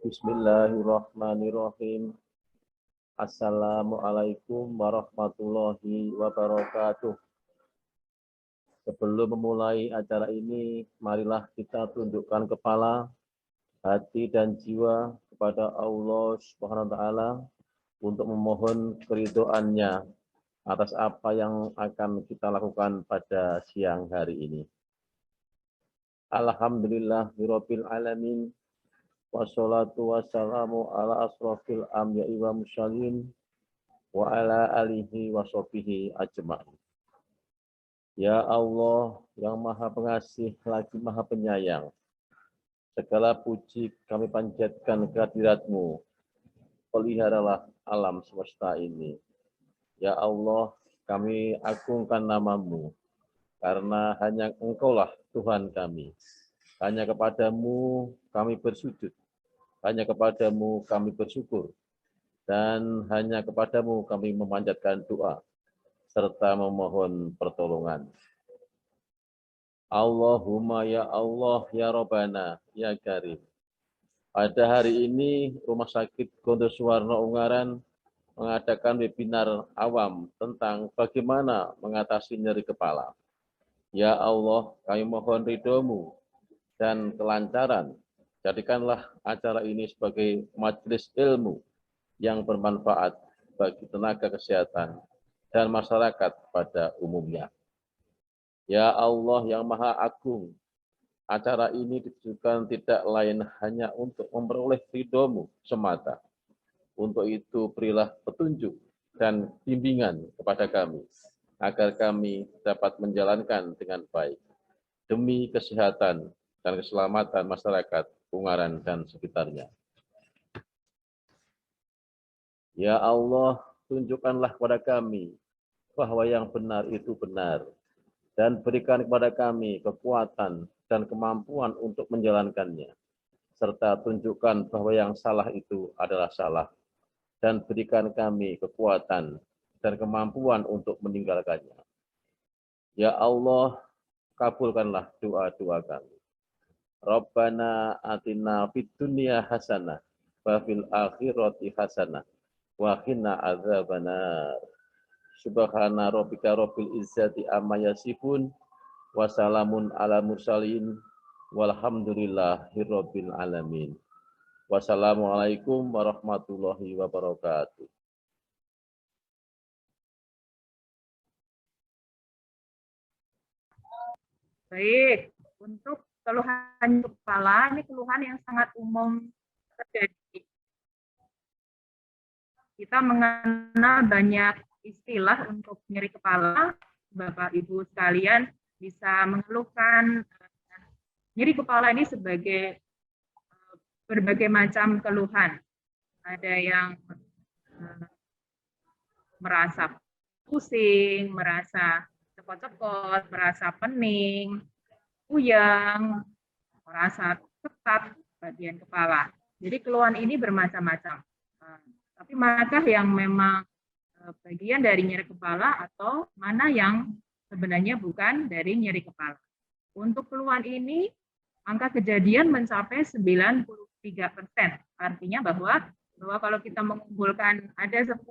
Bismillahirrahmanirrahim. Assalamualaikum warahmatullahi wabarakatuh. Sebelum memulai acara ini, marilah kita tundukkan kepala, hati dan jiwa kepada Allah Subhanahu wa taala untuk memohon keridhoannya atas apa yang akan kita lakukan pada siang hari ini. Alhamdulillahirabbil alamin. Wassalatu wassalamu ala asrofil anbiya'i wa mursalin wa ala alihi wa sahbihi ajma'in. Ya Allah yang maha pengasih lagi maha penyayang, segala puji kami panjatkan kehadirat-Mu. Peliharalah alam semesta ini. Ya Allah, kami agungkan nama-Mu, karena hanya Engkaulah Tuhan kami. Hanya kepadamu kami bersujud. Hanya kepadamu kami bersyukur, dan hanya kepadamu kami memanjatkan doa, serta memohon pertolongan. Allahumma ya Allah, ya Rabbana, ya Karim. Pada hari ini, Rumah Sakit Gondol Suwarno Ungaran mengadakan webinar awam tentang bagaimana mengatasi nyeri kepala. Ya Allah, kami mohon ridho-Mu dan kelancaran. Jadikanlah acara ini sebagai majelis ilmu yang bermanfaat bagi tenaga kesehatan dan masyarakat pada umumnya. Ya Allah yang Maha Agung, acara ini ditujukan tidak lain hanya untuk memperoleh ridho-Mu semata. Untuk itu berilah petunjuk dan bimbingan kepada kami, agar kami dapat menjalankan dengan baik, demi kesehatan dan keselamatan masyarakat Ungaran dan sekitarnya. Ya Allah, tunjukkanlah kepada kami bahwa yang benar itu benar, dan berikan kepada kami kekuatan dan kemampuan untuk menjalankannya, serta tunjukkan bahwa yang salah itu adalah salah, dan berikan kami kekuatan dan kemampuan untuk meninggalkannya. Ya Allah, kabulkanlah doa-doa kami. Rabbana atina fid dunya hasanah wa fil akhirati hasanah wa qina adzabannar. Subhana rabbika rabbil izzati amma yasifun wa salamun ala mursalin walhamdulillahirabbil alamin. Wassalamualaikum warahmatullahi wabarakatuh. Baik, untuk keluhan kepala, ini keluhan yang sangat umum terjadi. Kita mengenal banyak istilah untuk nyeri kepala. Bapak Ibu sekalian bisa mengeluhkan nyeri kepala ini sebagai berbagai macam keluhan. Ada yang merasa pusing, merasa cekot-cekot, merasa pening, puyeng, merasa ketat bagian kepala. Jadi keluhan ini bermacam-macam. Tapi manakah yang memang bagian dari nyeri kepala atau mana yang sebenarnya bukan dari nyeri kepala? Untuk keluhan ini, angka kejadian mencapai 93%. Artinya bahwa kalau kita mengumpulkan ada 10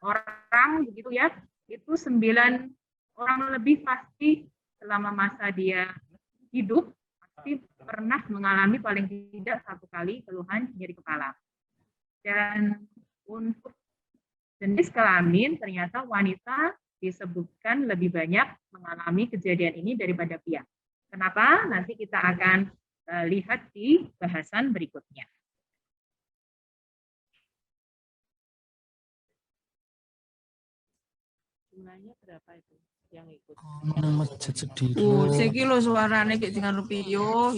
orang begitu ya, itu 9 orang lebih pasti selama masa dia hidup pasti pernah mengalami paling tidak 1 kali keluhan nyeri kepala. Dan untuk jenis kelamin ternyata wanita disebutkan lebih banyak mengalami kejadian ini daripada pria. Kenapa? Nanti kita akan lihat di bahasan berikutnya. Jumlahnya berapa itu yang ikut? Siki lo suarane kayak dengan rupiah.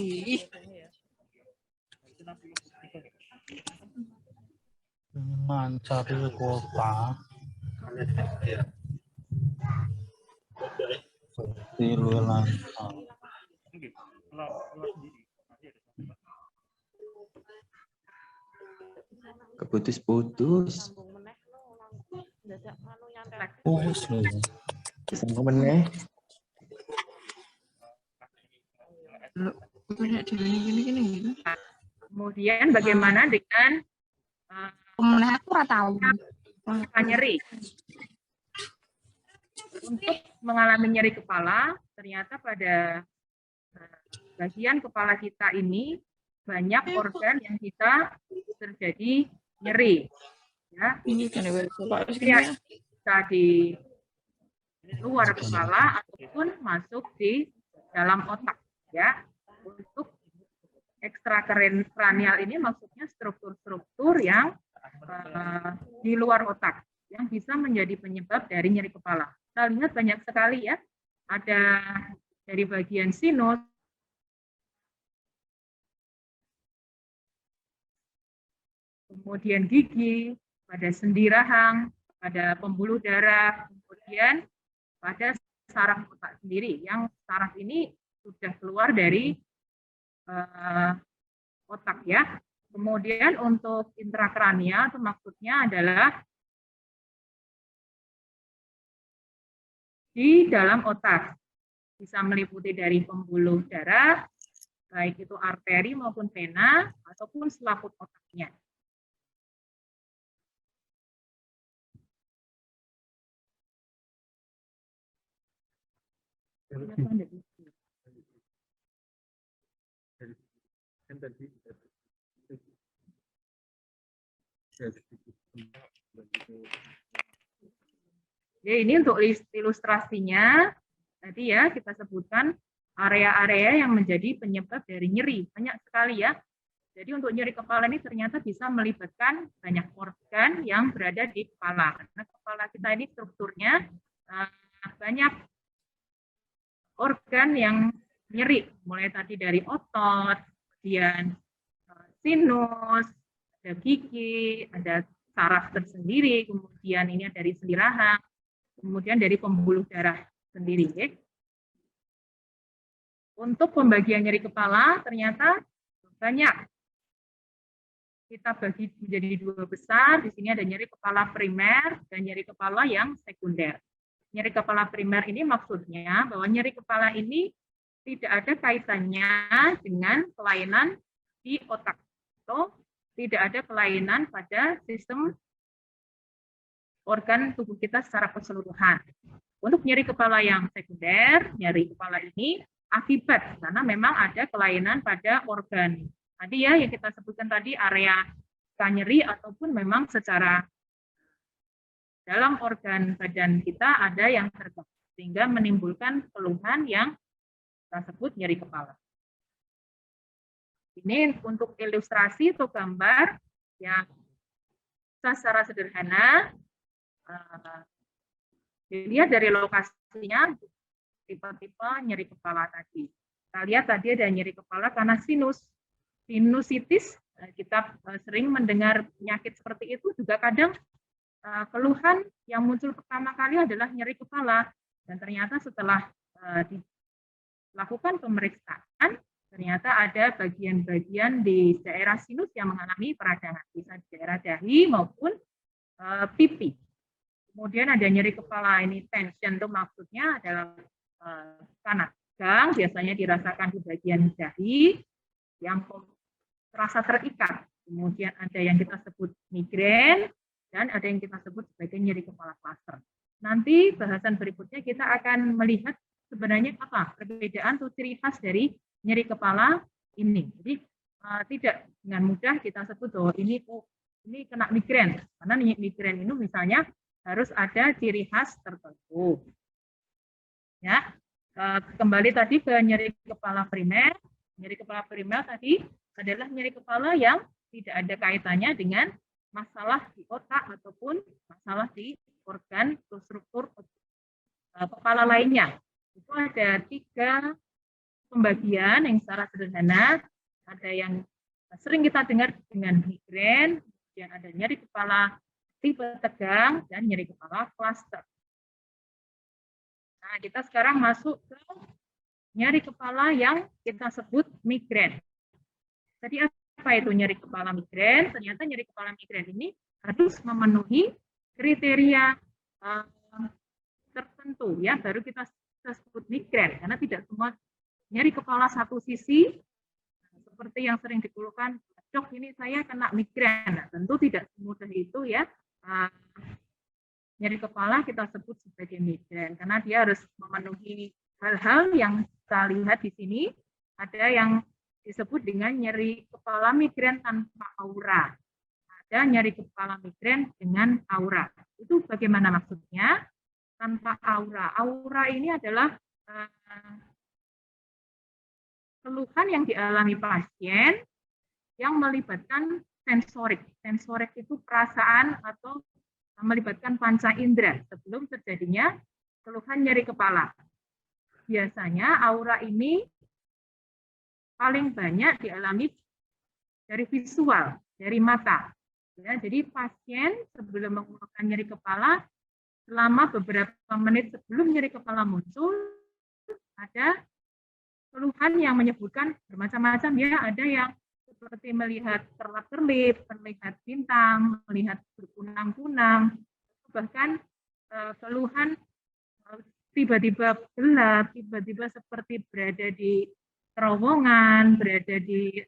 Mencari kota. Tilulan. Keputus-putus. Putus lho. Sambung meneh. Banyak gini gitu. Kemudian bagaimana dengan Pemenang aku ora tahu. nyeri? Untuk mengalami nyeri kepala, ternyata pada bagian kepala kita ini banyak organ yang bisa terjadi nyeri. Ya, Ini kan Pak. bisa di luar kepala ataupun masuk di dalam otak. Ya, untuk ekstrakranial ini maksudnya struktur-struktur yang di luar otak yang bisa menjadi penyebab dari nyeri kepala. Kita lihat banyak sekali ya, ada dari bagian sinus, kemudian gigi, pada sendi rahang, pada pembuluh darah, kemudian pada saraf otak sendiri, yang saraf ini sudah keluar dari otak ya. Kemudian untuk intrakranial itu maksudnya adalah di dalam otak, bisa meliputi dari pembuluh darah, baik itu arteri maupun vena, ataupun selaput otaknya. Ya, ini untuk ilustrasinya, tadi ya kita sebutkan area-area yang menjadi penyebab dari nyeri. Banyak sekali ya. Jadi untuk nyeri kepala ini ternyata bisa melibatkan banyak organ yang berada di kepala. Karena kepala kita ini strukturnya banyak organ yang nyeri. Mulai tadi dari otot, kemudian sinus, ada gigi, ada saraf tersendiri, kemudian ini dari sendi rahang, kemudian dari pembuluh darah sendiri. Ya. Untuk pembagian nyeri kepala ternyata banyak. Kita bagi menjadi dua besar. Di sini ada nyeri kepala primer dan nyeri kepala yang sekunder. Nyeri kepala primer ini maksudnya bahwa nyeri kepala ini tidak ada kaitannya dengan kelainan di otak atau tidak ada kelainan pada sistem organ tubuh kita secara keseluruhan. Untuk nyeri kepala yang sekunder, nyeri kepala ini akibat karena memang ada kelainan pada organ. Tadi ya yang kita sebutkan tadi area nyeri ataupun memang secara dalam organ badan kita ada yang terganggu sehingga menimbulkan keluhan yang kita sebut nyeri kepala. Ini untuk ilustrasi atau gambar yang secara sederhana dilihat dari lokasinya tipe-tipe nyeri kepala tadi. Kita lihat tadi ada nyeri kepala karena sinusitis. Kita sering mendengar penyakit seperti itu juga kadang keluhan yang muncul pertama kali adalah nyeri kepala dan ternyata setelah dilakukan pemeriksaan ternyata ada bagian-bagian di daerah sinus yang mengalami peradangan, bisa di daerah dahi maupun pipi. Kemudian ada nyeri kepala, ini tension itu maksudnya adalah panas tegang, biasanya dirasakan di bagian dahi yang terasa terikat. Kemudian ada yang kita sebut migrain dan ada yang kita sebut sebagai nyeri kepala klaster. Nanti bahasan berikutnya kita akan melihat sebenarnya apa perbedaan atau ciri khas dari nyeri kepala ini. Jadi tidak dengan mudah kita sebut bahwa ini kena migrain, karena migrain ini misalnya harus ada ciri khas tertentu. Ya, kembali tadi ke nyeri kepala primer. Nyeri kepala primer tadi adalah nyeri kepala yang tidak ada kaitannya dengan masalah di otak ataupun masalah di organ atau struktur kepala lainnya. Itu ada 3 pembagian yang secara sederhana. Ada yang sering kita dengar dengan migrain, kemudian ada nyeri kepala tipe tegang, dan nyeri kepala klaster. Nah, kita sekarang masuk ke nyeri kepala yang kita sebut migrain. Jadi apa itu nyeri kepala migrain? Ternyata nyeri kepala migrain ini harus memenuhi kriteria tertentu ya, baru kita sebut migrain, karena tidak semua nyeri kepala satu sisi seperti yang sering dikeluhkan dok ini saya kena migrain. Nah, tentu tidak semudah itu ya. Nyeri kepala kita sebut sebagai migrain karena dia harus memenuhi hal-hal yang kita lihat di sini. Ada yang disebut dengan nyeri kepala migrain tanpa aura. Ada nyeri kepala migrain dengan aura. Itu bagaimana maksudnya? Tanpa aura. Aura ini adalah keluhan yang dialami pasien yang melibatkan sensorik. Sensorik itu perasaan atau melibatkan panca indera sebelum terjadinya keluhan nyeri kepala. Biasanya aura ini paling banyak dialami dari visual, dari mata. Ya, jadi pasien sebelum mengeluhkan nyeri kepala, selama beberapa menit sebelum nyeri kepala muncul, ada keluhan yang menyebutkan bermacam-macam ya, ada yang seperti melihat terlap-terlip, melihat bintang, melihat berkunang-kunang, bahkan keluhan tiba-tiba gelap, tiba-tiba seperti berada di terowongan, berada di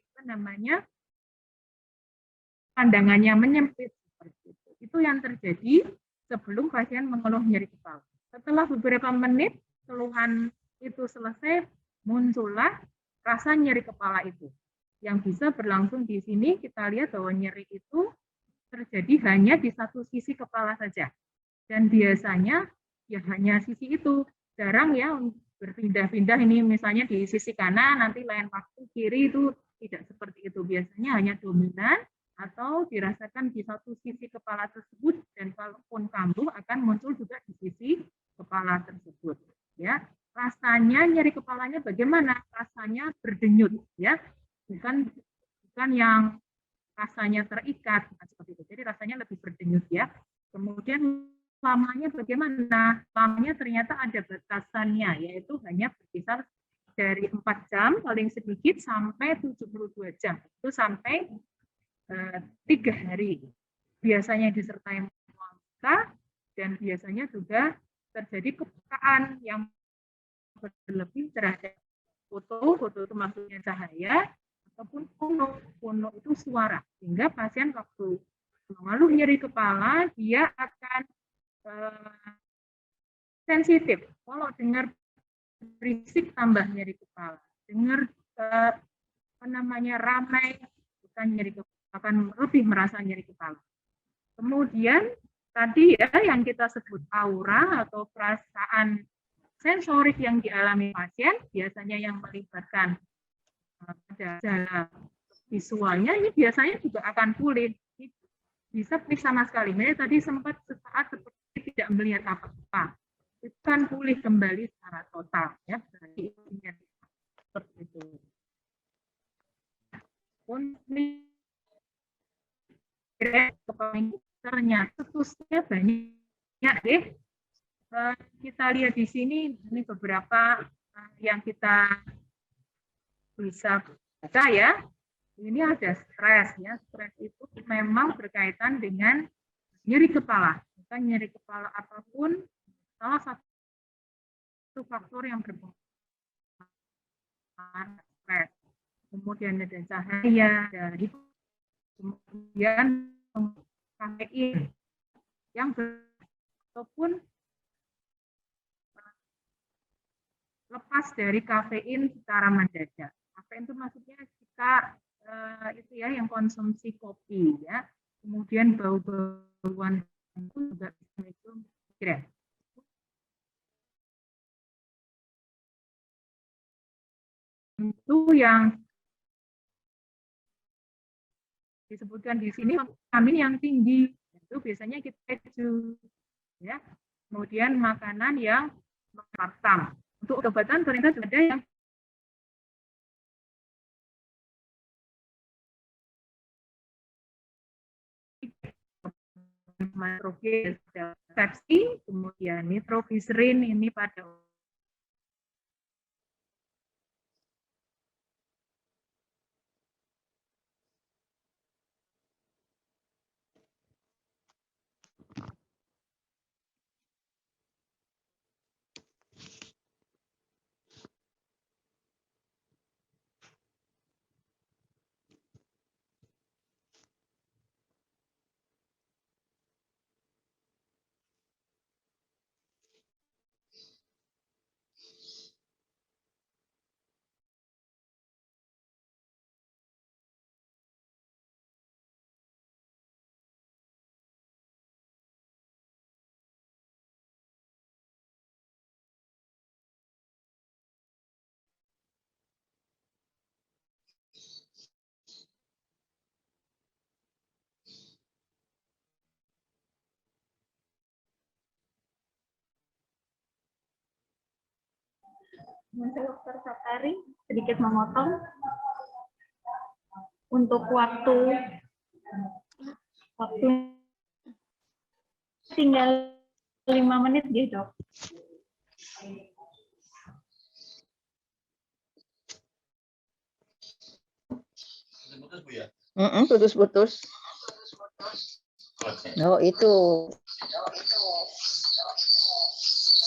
pandangannya menyempit seperti itu. Itu yang terjadi sebelum pasien mengeluh nyeri kepala. Setelah beberapa menit keluhan itu selesai, muncullah rasa nyeri kepala itu. Yang bisa berlangsung di sini kita lihat bahwa nyeri itu terjadi hanya di satu sisi kepala saja. Dan biasanya ya hanya sisi itu. Jarang ya berpindah-pindah ini misalnya di sisi kanan, nanti lain waktu kiri itu tidak seperti itu. Biasanya hanya dominan atau dirasakan di satu sisi kepala tersebut dan kalaupun kambuh akan muncul juga di sisi kepala tersebut. Ya, rasanya nyeri kepalanya bagaimana? Rasanya berdenyut ya. Bukan yang rasanya terikat seperti itu. Jadi rasanya lebih berdenyut ya. Kemudian lamanya bagaimana? Lamanya ternyata ada batasannya, yaitu hanya berkisar dari 4 jam paling sedikit sampai 72 jam. Itu sampai 3 hari. Biasanya disertai mual dan biasanya juga terjadi kepekaan yang berlebih terhadap foto itu maksudnya cahaya, ataupun fono itu suara. Sehingga pasien waktu mengeluh nyeri kepala, dia akan sensitif. Kalau dengar berisik tambah nyeri kepala. Dengar ramai bukan nyeri kepala, akan lebih merasa nyeri kepala. Kemudian tadi ya yang kita sebut aura atau perasaan sensorik yang dialami pasien, biasanya yang melibatkan gejala visualnya, ini biasanya juga akan pulih. Bisa pulih sama sekali. Mereka tadi sempat sesaat seperti tidak melihat apa-apa. Itu kan pulih kembali secara total. Ya, berarti seperti itu. Ternyata terusnya banyak deh. Kita lihat di sini, ini beberapa yang kita bisa baca ya. Ini ada stres ya. Stres itu memang berkaitan dengan nyeri kepala. Bukan nyeri kepala apapun, salah satu faktor yang berpengaruh stres. Kemudian ada cahaya dari, kemudian kafein yang ataupun lepas dari kafein secara mendadak. Kafein itu maksudnya kita itu ya yang konsumsi kopi ya, kemudian bau-bauan itu juga bisa memicu migrain. Itu yang disebutkan di sini vitamin yang tinggi itu biasanya kita keju ya, kemudian makanan yang asam. Untuk obatan ternyata ada yang nitroglycerin, kemudian nitroglycerin ini pada Saya Dr. Satari sedikit memotong untuk waktu tinggal 5 menit ya dok. Putus-putus. Oh itu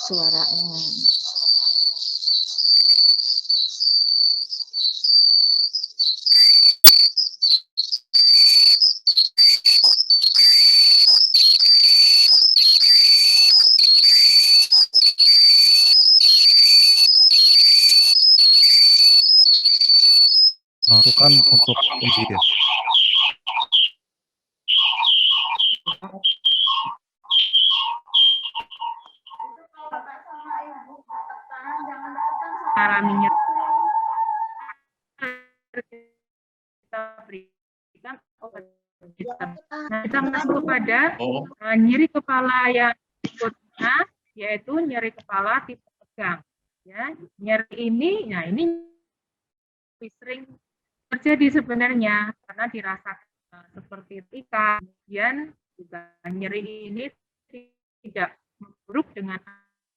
suaranya. Masukkan untuk ujian. Alami nyeri kita berikan obat. Nah, kita masuk kepada nyeri kepala yang berikutnya, yaitu nyeri kepala tipe tegang. Ya, nyeri ini, nah ini sering terjadi sebenarnya karena dirasakan seperti tika, kemudian juga nyeri ini tidak memburuk dengan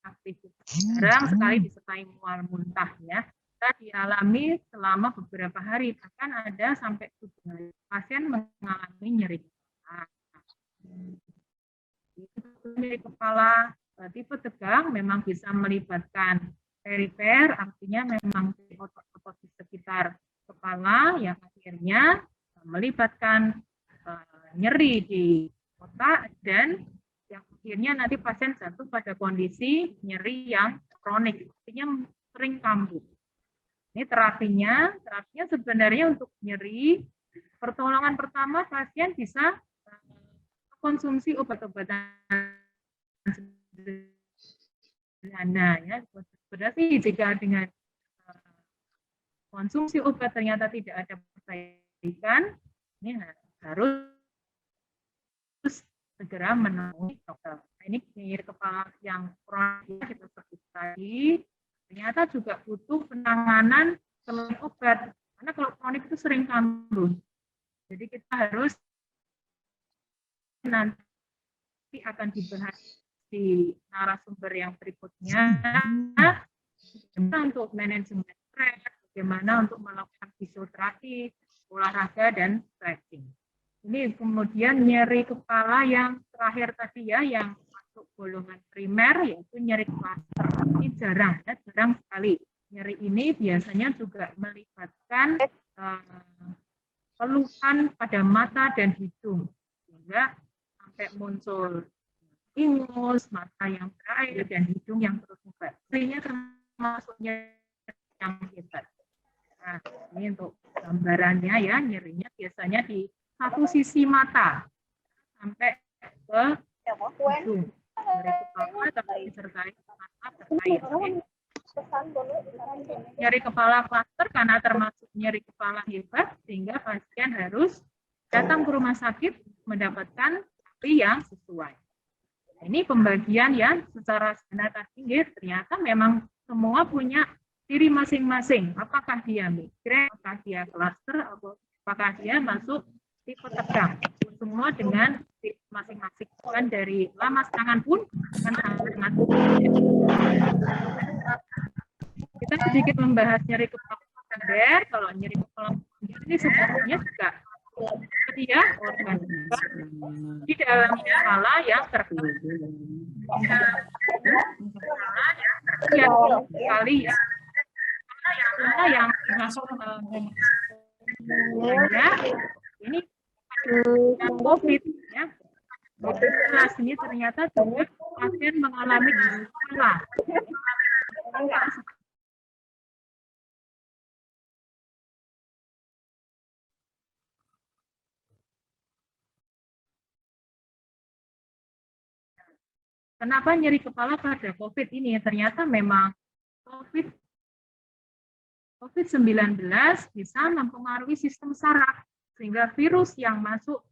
aktivitas, jarang sekali disertai mual muntah ya. Kita dialami selama beberapa hari, bahkan ada sampai 7 hari pasien mengalami nyeri kepala. Nyeri kepala tipe tegang memang bisa melibatkan perifer, artinya memang otot-otot di sekitar kepala yang akhirnya melibatkan nyeri di otak dan yang akhirnya nanti pasien jatuh pada kondisi nyeri yang kronik, artinya sering kambuh. Ini terapinya sebenarnya untuk nyeri, pertolongan pertama pasien bisa konsumsi obat-obatan sederhana ya. Berarti jika dengan konsumsi obat ternyata tidak ada perbaikan, ini harus segera menemui dokter. Ini nyeri kepala yang kronik kita sebut tadi, ternyata juga butuh penanganan selain obat. Karena kalau kronik itu sering kambuh. Jadi kita harus nanti akan dibahas di narasumber yang berikutnya untuk manajemen stres, bagaimana untuk melakukan fisioterapi, olahraga dan stretching. Ini kemudian nyeri kepala yang terakhir tadi ya, yang masuk golongan primer, yaitu nyeri klaster. Ini jarang ya, jarang sekali. Nyeri ini biasanya juga melibatkan keluhan pada mata dan hidung, sehingga sampai muncul ingus, mata yang berair, dan hidung yang terus memberat. Nyerinya termasuknya yang hebat. Nah, ini untuk gambarannya ya, nyerinya biasanya di satu sisi mata sampai ke hidung. Nyeri kepala tapi disertai mata terkait. Nyeri kepala klaster karena termasuk nyeri kepala hebat, sehingga pasien harus datang ke rumah sakit mendapatkan terapi yang sesuai. Ini pembagian ya secara sederhana tadi, ternyata memang semua punya ciri masing-masing. Apakah dia migrain, apakah dia klaster, apakah dia masuk tipe tegang. Semua dengan masing-masing. Kan dari lamas tangan pun kan sangat. Kita sedikit membahas nyeri kepala sekunder. Kalau nyeri kepala ini sebenarnya juga dia organ di dalam kepala yang terlihat sekali ya. Karena yang masuk ini COVID ya. Jelas ini ternyata juga pasien mengalami gejala. Kenapa nyeri kepala pada COVID ini? Ternyata memang COVID-19 bisa mempengaruhi sistem saraf, sehingga virus yang masuk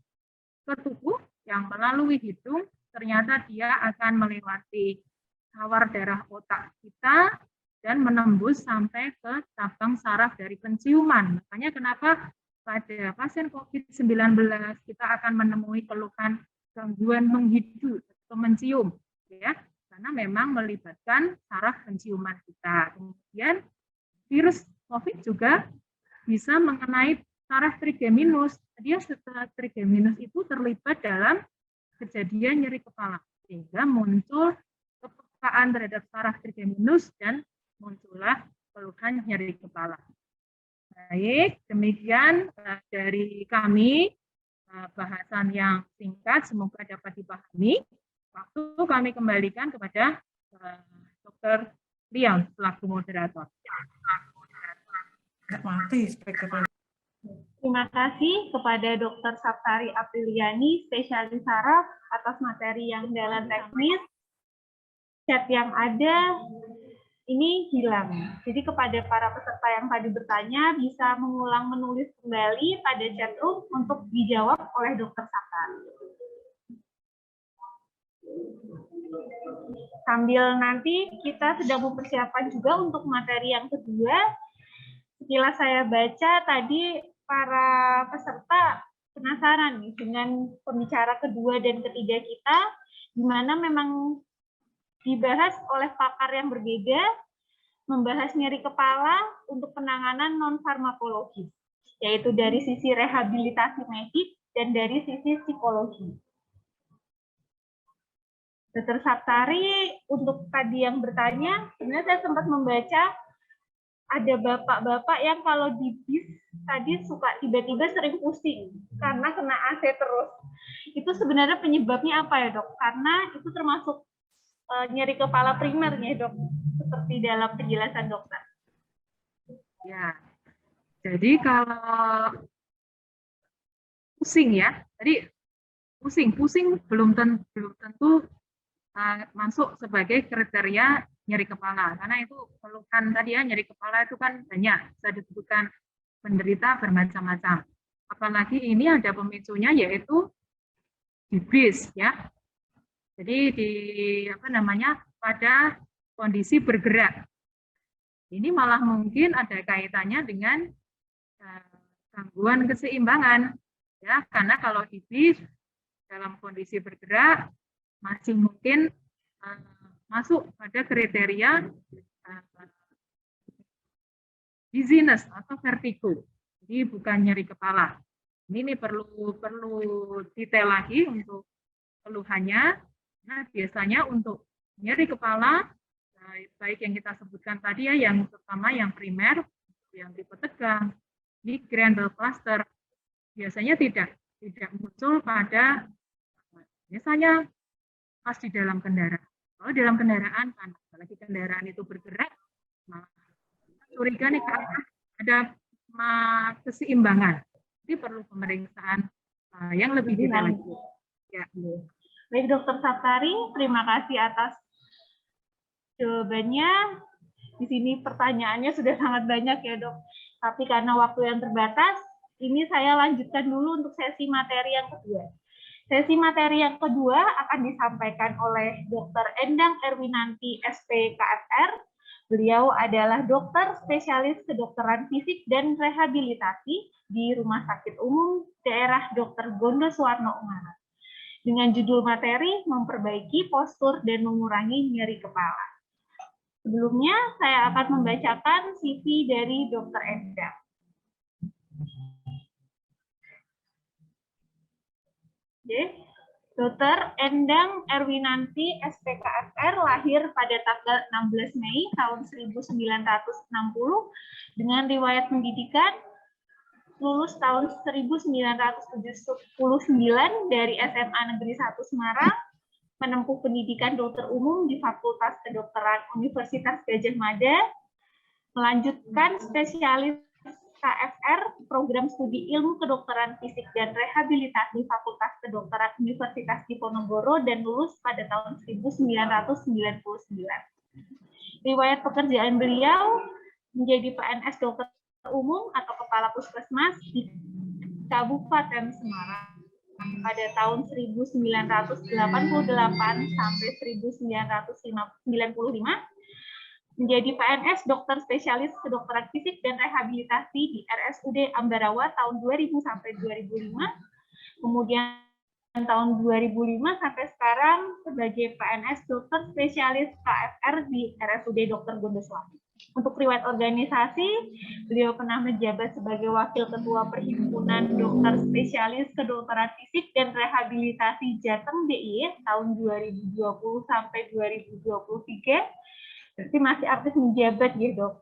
ke tubuh, yang melalui hidung, ternyata dia akan melewati sawar darah otak kita, dan menembus sampai ke cabang saraf dari penciuman. Makanya kenapa pada pasien COVID-19 kita akan menemui keluhan gangguan menghidu atau mencium, ya, karena memang melibatkan saraf penciuman kita. Kemudian virus COVID juga bisa mengenai saraf trigeminus. Dia setelah trigeminus itu terlibat dalam kejadian nyeri kepala, sehingga muncul kepekaan terhadap saraf trigeminus dan muncullah keluhan nyeri kepala. Baik, demikian dari kami bahasan yang singkat, semoga dapat dipahami. Waktu kami kembalikan kepada Dr. Liang selaku moderator. Terima kasih kepada Dr. Saptari Apriliani, spesialis saraf, atas materi yang dalam teknis. Chat yang ada ini hilang. Jadi kepada para peserta yang tadi bertanya, bisa mengulang menulis kembali pada chat room untuk dijawab oleh Dr. Saptari. Sambil nanti kita sedang mempersiapkan juga untuk materi yang kedua. Sekilas saya baca tadi para peserta penasaran nih dengan pembicara kedua dan ketiga kita, di mana memang dibahas oleh pakar yang berbeda, membahas nyeri kepala untuk penanganan non-farmakologis, yaitu dari sisi rehabilitasi medik dan dari sisi psikologi. Dr. Saptari, untuk tadi yang bertanya, sebenarnya saya sempat membaca ada bapak-bapak yang kalau di bis tadi suka tiba-tiba sering pusing karena kena AC terus. Itu sebenarnya penyebabnya apa ya, Dok? Karena itu termasuk nyeri kepala primernya, Dok, seperti dalam penjelasan dokter. Ya, jadi kalau pusing ya, tadi pusing belum tentu masuk sebagai kriteria nyeri kepala, karena itu keluhan tadi ya, nyeri kepala itu kan banyak, bisa disebutkan penderita bermacam-macam. Apalagi ini ada pemicunya yaitu di bis ya. Jadi di pada kondisi bergerak. Ini malah mungkin ada kaitannya dengan gangguan keseimbangan ya, karena kalau di bis dalam kondisi bergerak masih mungkin masuk pada kriteria dizziness atau vertigo. Jadi bukan nyeri kepala. Ini perlu detail lagi untuk keluhannya. Nah, biasanya untuk nyeri kepala, baik yang kita sebutkan tadi ya, yang pertama yang primer, yang tipe tegang, migrain, cluster, biasanya tidak muncul pada misalnya pas di dalam kendaraan. Kalau dalam kendaraan kan, apalagi kendaraan itu bergerak, curiga nih karena ada keseimbangan. Jadi perlu pemeriksaan yang lebih detail lagi. Ya. Baik, Dr. Saptari, terima kasih atas jawabannya. Di sini pertanyaannya sudah sangat banyak ya, Dok. Tapi karena waktu yang terbatas, ini saya lanjutkan dulu untuk sesi materi yang kedua. Sesi materi yang kedua akan disampaikan oleh Dr. Endang Erwinanti, SPKFR. Beliau adalah dokter spesialis kedokteran fisik dan rehabilitasi di Rumah Sakit Umum Daerah Dr. Gondosuwarno Ungaran. Dengan judul materi, memperbaiki postur dan mengurangi nyeri kepala. Sebelumnya, saya akan membacakan CV dari Dr. Endang. Dr. Endang Erwinanti, SPKFR, lahir pada tanggal 16 Mei tahun 1960 dengan riwayat pendidikan lulus tahun 1979 dari SMA Negeri 1 Semarang, menempuh pendidikan dokter umum di Fakultas Kedokteran Universitas Gadjah Mada, melanjutkan spesialis KFR, program studi ilmu kedokteran fisik dan rehabilitasi Fakultas Kedokteran Universitas Diponegoro dan lulus pada tahun 1999. Riwayat pekerjaan beliau menjadi PNS dokter umum atau kepala puskesmas di Kabupaten Semarang pada tahun 1988 sampai 1995. menjadi PNS dokter spesialis kedokteran fisik dan rehabilitasi di RSUD Ambarawa tahun 2000 sampai 2005. Kemudian tahun 2005 sampai sekarang sebagai PNS dokter spesialis KFR di RSUD Dr. Gondoswarno. Untuk riwayat organisasi, beliau pernah menjabat sebagai Wakil Ketua Perhimpunan Dokter Spesialis Kedokteran Fisik dan Rehabilitasi Jateng DIY tahun 2020 sampai 2023. Berarti masih aktif menjabat ya dok.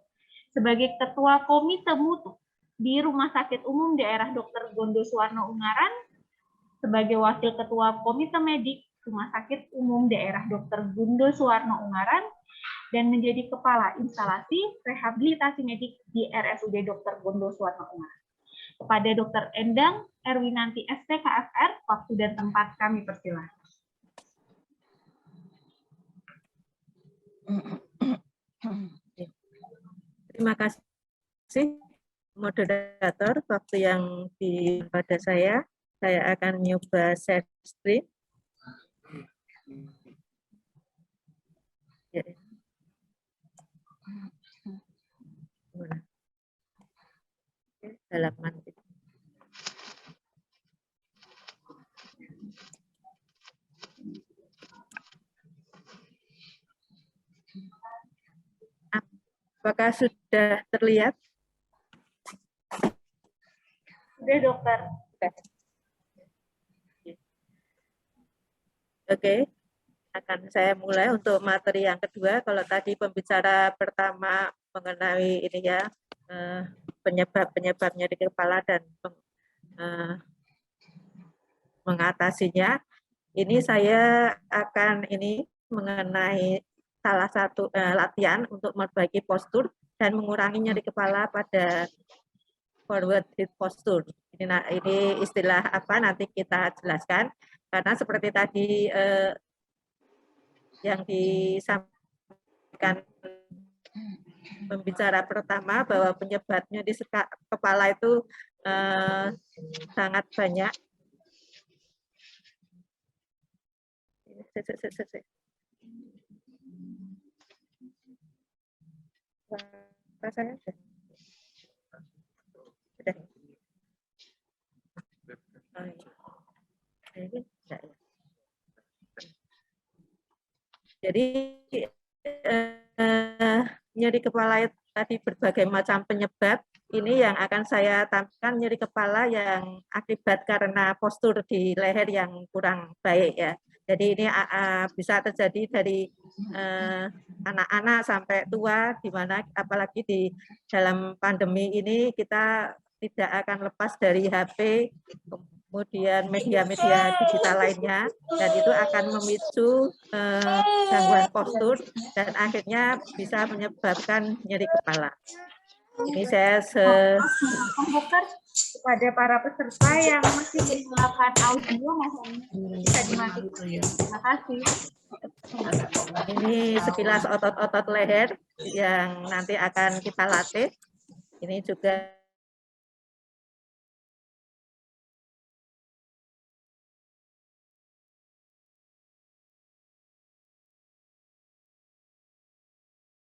Sebagai Ketua Komite Mutu di Rumah Sakit Umum Daerah Dr. Gondoswarno Ungaran, sebagai Wakil Ketua Komite Medik Rumah Sakit Umum Daerah Dr. Gondoswarno Ungaran, dan menjadi Kepala Instalasi Rehabilitasi Medik di RSUD Dr. Gondoswarno Ungaran. Kepada Dr. Endang Erwinanti ST KFR, waktu dan tempat kami persilahkan. Terima kasih moderator, waktu yang pada saya akan nyoba share screen. Ya. Halaman itu. Apakah sudah terlihat? Sudah dokter. Oke, akan saya mulai untuk materi yang kedua. Kalau tadi pembicara pertama mengenai ini ya, penyebab-penyebabnya di kepala dan mengatasinya. Ini saya akan mengenai salah satu latihan untuk memperbaiki postur dan mengurangi nyeri kepala pada forward head posture. Ini istilah apa nanti kita jelaskan, karena seperti tadi yang disampaikan pembicara pertama bahwa penyebabnya di kepala itu sangat banyak. Rasanya sudah. Jadi nyeri kepala tadi berbagai macam penyebab. Ini yang akan saya tampilkan, nyeri kepala yang akibat karena postur di leher yang kurang baik ya. Jadi ini bisa terjadi dari anak-anak sampai tua, di mana apalagi di dalam pandemi ini kita tidak akan lepas dari HP, kemudian media-media digital lainnya, dan itu akan memicu gangguan postur dan akhirnya bisa menyebabkan nyeri kepala. Ini saya Dokter, kepada para peserta yang masih menggunakan audio mohon bisa dimatikan. Terima kasih. Ini sekilas otot-otot leher yang nanti akan kita latih. Ini juga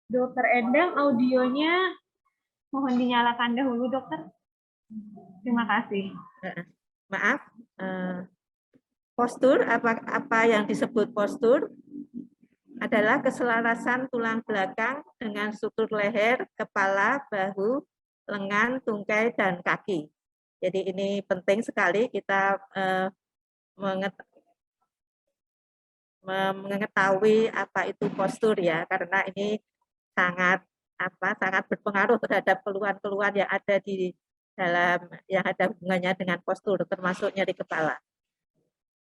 Dokter Endang, audionya mohon dinyalakan dahulu, dokter. Terima kasih. Maaf, postur, apa yang disebut postur adalah keselarasan tulang belakang dengan struktur leher, kepala, bahu, lengan, tungkai, dan kaki. Jadi ini penting sekali kita mengetahui apa itu postur ya, karena ini sangat berpengaruh terhadap keluhan-keluhan yang ada di dalam yang ada hubungannya dengan postur, termasuk nyeri kepala.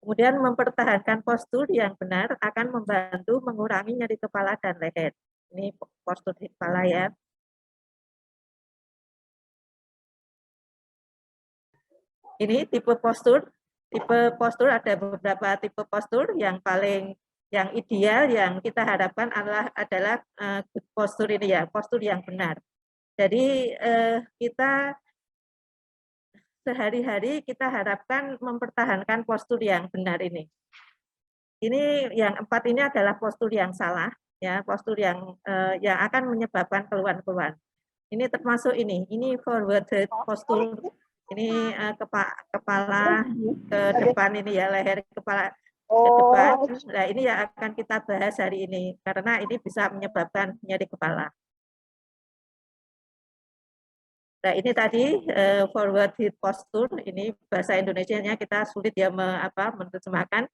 Kemudian mempertahankan postur yang benar akan membantu mengurangi nyeri kepala dan leher. Ini postur di kepala ya. Ini tipe postur. Tipe postur ada beberapa tipe postur. Yang ideal yang kita harapkan adalah postur ini ya, postur yang benar. Jadi kita sehari-hari kita harapkan mempertahankan postur yang benar ini. Ini yang 4 ini adalah postur yang salah. ya, postur yang akan menyebabkan keluhan-keluhan. Ini termasuk ini forward head posture. Ini kepala ke depan ini ya, leher kepala ke depan. Nah, ini yang akan kita bahas hari ini karena ini bisa menyebabkan nyeri kepala. Nah, ini tadi forward head posture, ini bahasa Indonesianya kita sulit ya menerjemahkan.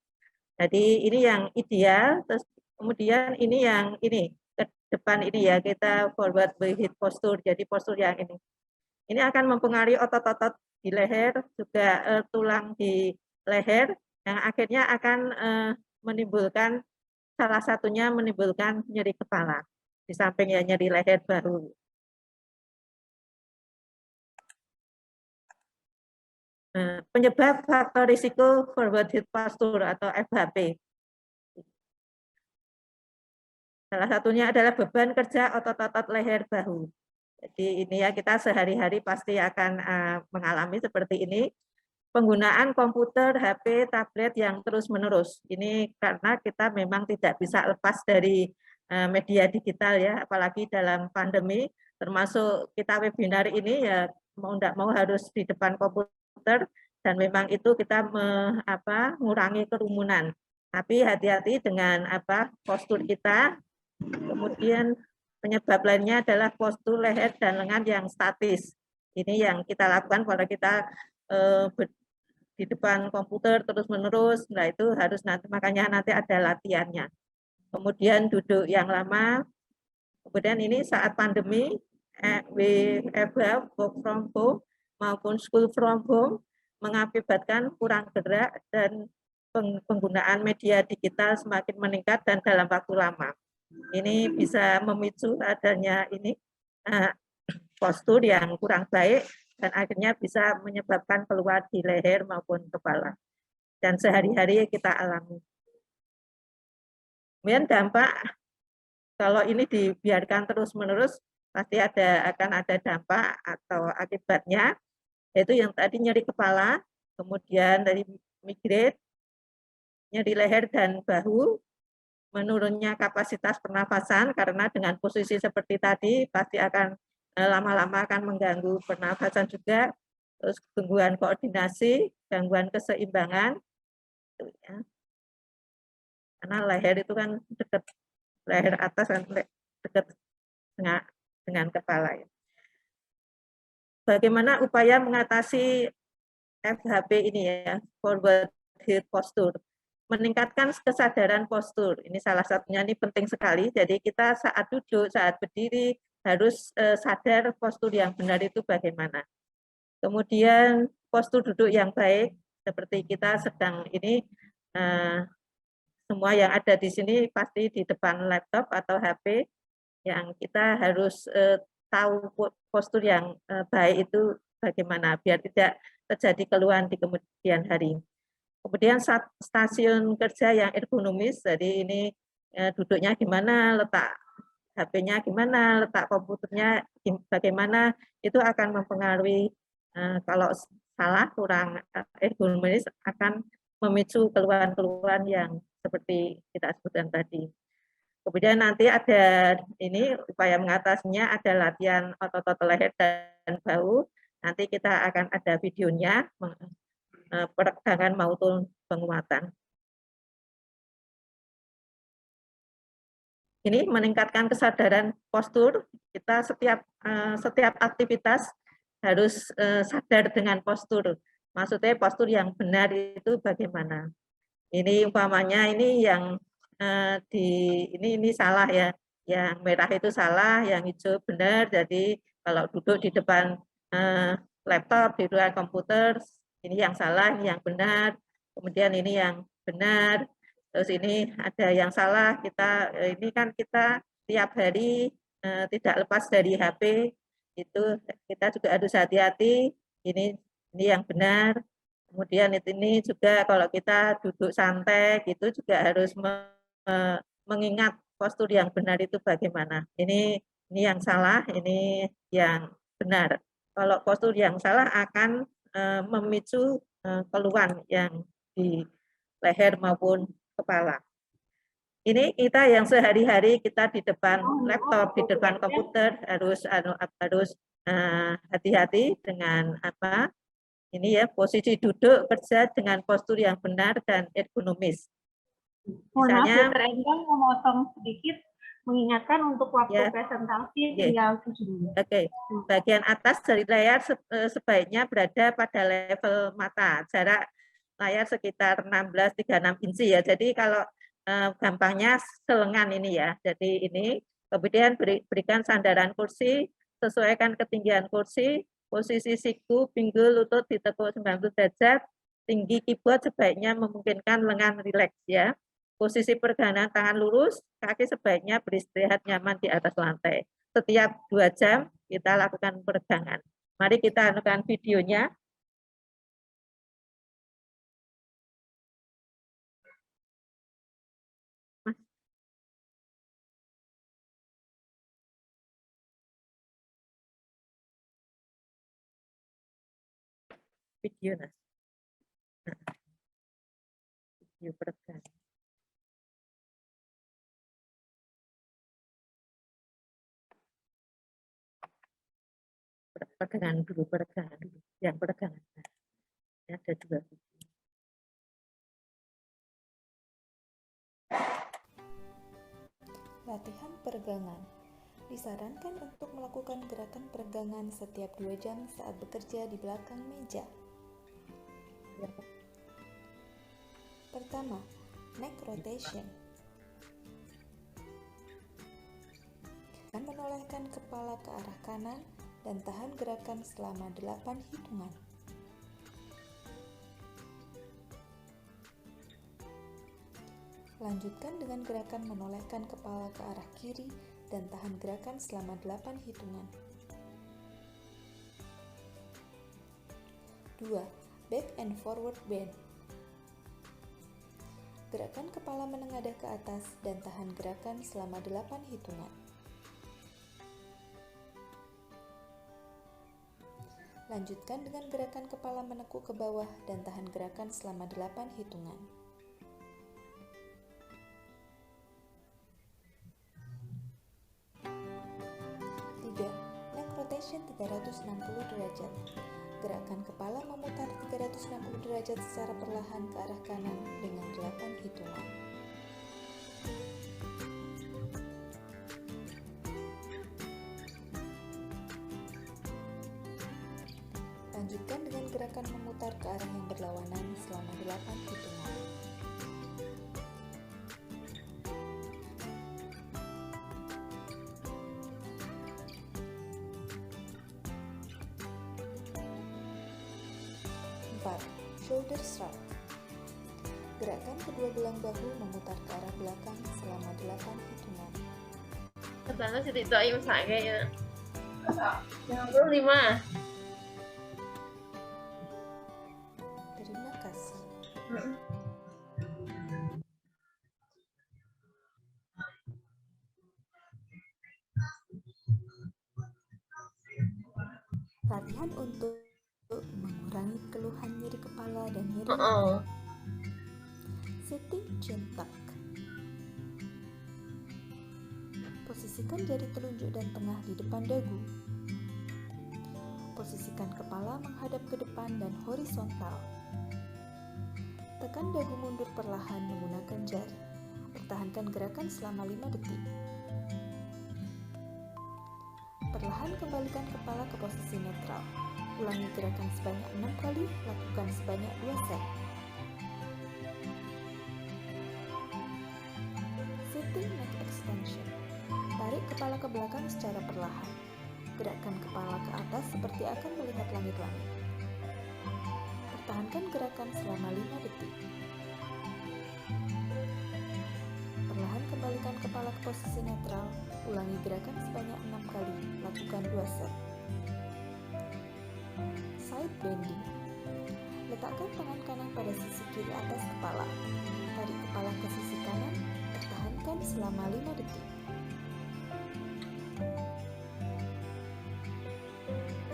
Jadi ini yang ideal, terus kemudian ini yang ini ke depan ini ya, kita forward head posture, jadi postur yang ini. Ini akan mempengaruhi otot-otot di leher, juga tulang di leher, yang akhirnya akan menimbulkan, salah satunya menimbulkan nyeri kepala, di samping ya nyeri leher baru. Penyebab faktor risiko forward head posture atau FHP. Salah satunya adalah beban kerja otot-otot leher bahu. Jadi ini ya, kita sehari-hari pasti akan mengalami seperti ini. Penggunaan komputer, HP, tablet yang terus-menerus. Ini karena kita memang tidak bisa lepas dari media digital ya, apalagi dalam pandemi, termasuk kita webinar ini ya mau tidak mau harus di depan komputer, dan memang itu kita mengurangi kerumunan. Tapi hati-hati dengan postur kita. Kemudian penyebab lainnya adalah postur leher dan lengan yang statis. Ini yang kita lakukan kalau kita di depan komputer terus-menerus. Nah, itu harus makanya nanti ada latihannya. Kemudian duduk yang lama. Kemudian ini saat pandemi, WFH, work from home maupun school from home, mengakibatkan kurang gerak dan penggunaan media digital semakin meningkat dan dalam waktu lama. Ini bisa memicu adanya ini postur yang kurang baik dan akhirnya bisa menyebabkan keluhan di leher maupun kepala. Dan sehari-hari kita alami. Kemudian dampak, kalau ini dibiarkan terus-menerus, pasti akan ada dampak atau akibatnya, yaitu yang tadi nyeri kepala, kemudian dari migrain, nyeri leher dan bahu, menurunnya kapasitas pernafasan karena dengan posisi seperti tadi pasti akan lama-lama akan mengganggu pernafasan juga, terus gangguan koordinasi, gangguan keseimbangan, karena leher itu kan dekat, leher atas kan dekat dengan kepala. Bagaimana upaya mengatasi FHP ini ya, forward head posture? Meningkatkan kesadaran postur. Ini salah satunya, ini penting sekali. Jadi kita saat duduk, saat berdiri harus sadar postur yang benar itu bagaimana. Kemudian postur duduk yang baik, seperti kita sedang ini, semua yang ada di sini pasti di depan laptop atau HP, yang kita harus tahu postur yang baik itu bagaimana, biar tidak terjadi keluhan di kemudian hari. Kemudian stasiun kerja yang ergonomis, jadi ini duduknya gimana, letak HP-nya gimana, letak komputernya bagaimana, itu akan mempengaruhi kalau salah, kurang ergonomis akan memicu keluhan-keluhan yang seperti kita sebutkan tadi. Kemudian nanti ada ini upaya mengatasinya, ada latihan otot-otot leher dan bahu, nanti kita akan ada videonya, peregangan maupun penguatan. Ini meningkatkan kesadaran postur. Kita setiap aktivitas harus sadar dengan postur. Maksudnya postur yang benar itu bagaimana. Ini umpamanya ini yang ini salah ya. Yang merah itu salah, yang hijau benar. Jadi kalau duduk di depan laptop, di depan komputer, ini yang salah, ini yang benar, kemudian ini yang benar, terus ini ada yang salah, ini kan kita tiap hari tidak lepas dari HP, itu kita juga harus hati-hati, ini yang benar, kemudian ini juga kalau kita duduk santai, itu juga harus mengingat postur yang benar itu bagaimana, ini yang salah, ini yang benar. Kalau postur yang salah akan memicu keluhan yang di leher maupun kepala. Ini kita yang sehari-hari kita di depan laptop, di depan komputer harus hati-hati dengan apa? Ini ya, posisi duduk kerja dengan postur yang benar dan ergonomis. Mohon maaf, Misalnya, Dr. Endang memotong sedikit, mengingatkan untuk waktu Ya. presentasi Ya. tinggal 7 menit. Oke, bagian atas dari layar sebaiknya berada pada level mata, jarak layar sekitar 16-36 inci ya. Jadi kalau gampangnya selengan ini ya. Jadi ini, kemudian berikan sandaran kursi, sesuaikan ketinggian kursi, posisi siku, pinggul, lutut ditekuk 90 derajat, tinggi keyboard sebaiknya memungkinkan lengan rileks ya. Posisi pergelangan tangan lurus, kaki sebaiknya beristirahat nyaman di atas lantai. Setiap 2 jam kita lakukan peregangan. Mari kita anukan videonya. Video, Nas. Video peregangan. Peregangan dulu, peregangan dulu. Yang peregangan. Ini ada 2 video. Latihan peregangan. Disarankan untuk melakukan gerakan peregangan setiap 2 jam saat bekerja di belakang meja. Pertama, neck rotation. Dan menolehkan kepala ke arah kanan dan tahan gerakan selama 8 hitungan. Lanjutkan dengan gerakan menolehkan kepala ke arah kiri dan tahan gerakan selama 8 hitungan. 2. Back and forward bend. Gerakan kepala menengadah ke atas dan tahan gerakan selama 8 hitungan. Lanjutkan dengan gerakan kepala menekuk ke bawah dan tahan gerakan selama 8 hitungan. Neck rotation 360 derajat. Gerakan kepala memutar 360 derajat secara perlahan ke arah kanan dengan 8 hitungan. Lanjutkan dengan gerakan memutar ke arah yang berlawanan selama 8 hitungan. Shoulder shrug. Gerakan kedua gelang bahu memutar ke arah belakang selama 8 hitungan. Ternyata si Tito yang saya yang 65. Terima kasih. Latihan untuk mengurangi keluhan nyeri kepala dan nyeri mata. Sitting chin tuck. Posisikan jari telunjuk dan tengah di depan dagu. Posisikan kepala menghadap ke depan dan horizontal. Tekan dagu mundur perlahan menggunakan jari. Pertahankan gerakan selama 5 detik. Perlahan kembalikan kepala ke posisi netral. Ulangi gerakan sebanyak 6 kali, lakukan sebanyak 2 set. Sitting neck extension. Tarik kepala ke belakang secara perlahan. Gerakkan kepala ke atas seperti akan melihat langit-langit. Pertahankan gerakan selama 5 detik. Perlahan kembalikan kepala ke posisi netral. Ulangi gerakan sebanyak 6 kali, lakukan 2 set. Side bending. Letakkan tangan kanan pada sisi kiri atas kepala. Tarik kepala ke sisi kanan, pertahankan selama 5 detik.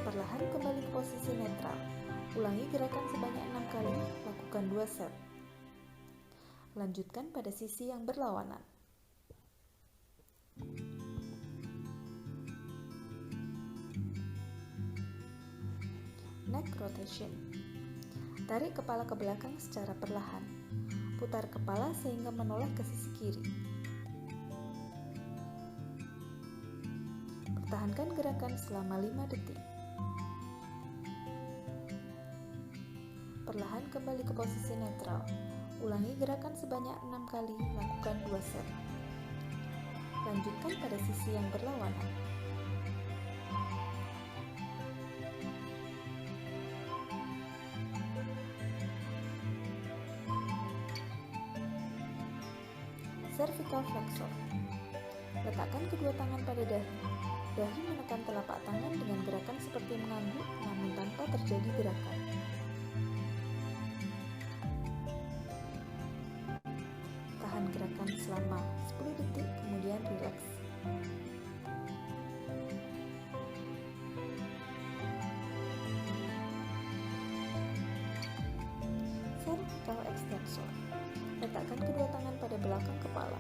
Perlahan kembali ke posisi netral. Ulangi gerakan sebanyak 6 kali, lakukan 2 set. Lanjutkan pada sisi yang berlawanan. neck rotation. Tarik kepala ke belakang secara perlahan. Putar kepala sehingga menoleh ke sisi kiri. Pertahankan gerakan selama 5 detik. Perlahan kembali ke posisi netral. Ulangi gerakan sebanyak 6 kali, lakukan 2 set. Lanjutkan pada sisi yang berlawanan. Cervical flexor. Letakkan kedua tangan pada dahi. Dahi menekan telapak tangan dengan gerakan seperti mengangguk, namun tanpa terjadi gerakan. Tahan gerakan selama 10 detik, kemudian rileks. Cervical extensor. Letakkan kedua tangan pada belakang kepala.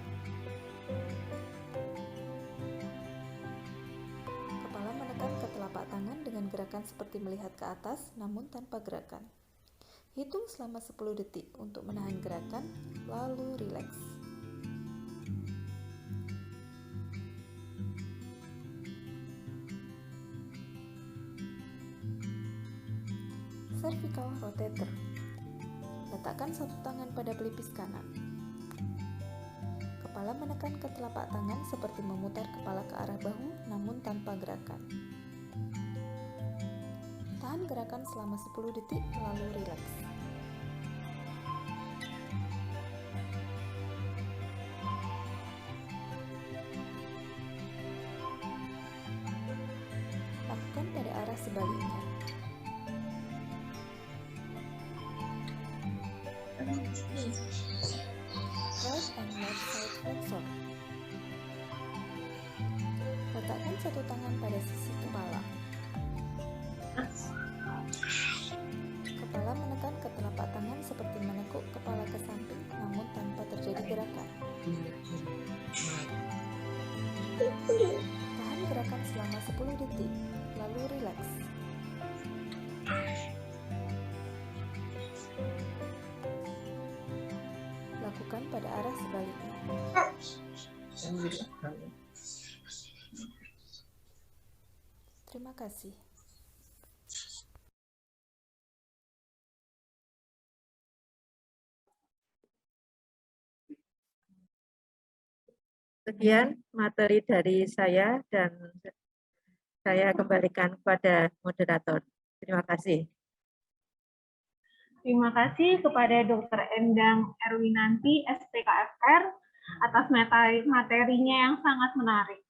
Kepala menekan ke telapak tangan dengan gerakan seperti melihat ke atas, namun tanpa gerakan. Hitung selama 10 detik untuk menahan gerakan, lalu rileks. Cervical rotator. Letakkan satu tangan pada pelipis kanan. Kepala menekan ke telapak tangan seperti memutar kepala ke arah bahu, namun tanpa gerakan. Tahan gerakan selama 10 detik, lalu rileks. Lakukan pada arah sebaliknya. Right and left side flexor. Letakkan satu tangan pada sisi kepala. Kepala menekan ke telapak tangan seperti menekuk kepala ke samping, namun tanpa terjadi gerakan. Tahan gerakan selama 10 detik, lalu rileks. Lakukan pada arah sebaliknya. Terima kasih. Sekian materi dari saya dan saya kembalikan kepada moderator. Terima kasih. Terima kasih kepada Dr. Endang Erwinanti, SPKFR, atas materinya yang sangat menarik.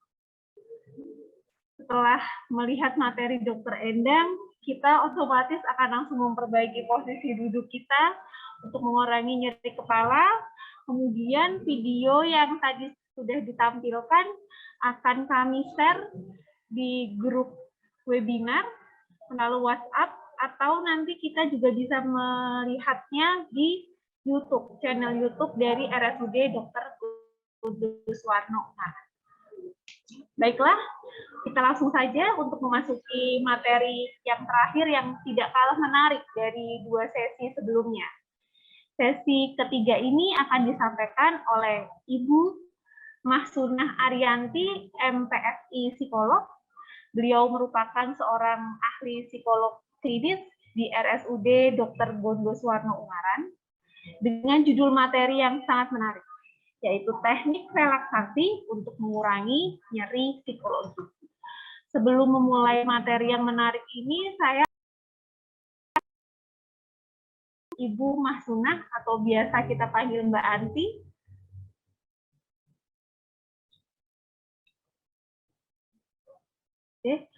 Setelah melihat materi Dr. Endang, kita otomatis akan langsung memperbaiki posisi duduk kita untuk mengurangi nyeri kepala. Kemudian video yang tadi sudah ditampilkan akan kami share di grup webinar melalui WhatsApp, atau nanti kita juga bisa melihatnya di YouTube, channel YouTube dari RSUD Dr. Guntur Suwarno. Nah, baiklah, kita langsung saja untuk memasuki materi yang terakhir yang tidak kalah menarik dari 2 sesi sebelumnya. Sesi ketiga ini akan disampaikan oleh Ibu Mahsunah Ariyanti, MPSI Psikolog. Beliau merupakan seorang ahli psikolog klinis di RSUD Dr. Gondo Suwarno Ungaran dengan judul materi yang sangat menarik, yaitu teknik relaksasi untuk mengurangi nyeri psikologi. Sebelum memulai materi yang menarik ini, saya Ibu Mahsunah, atau biasa kita panggil Mbak Anti. Oke.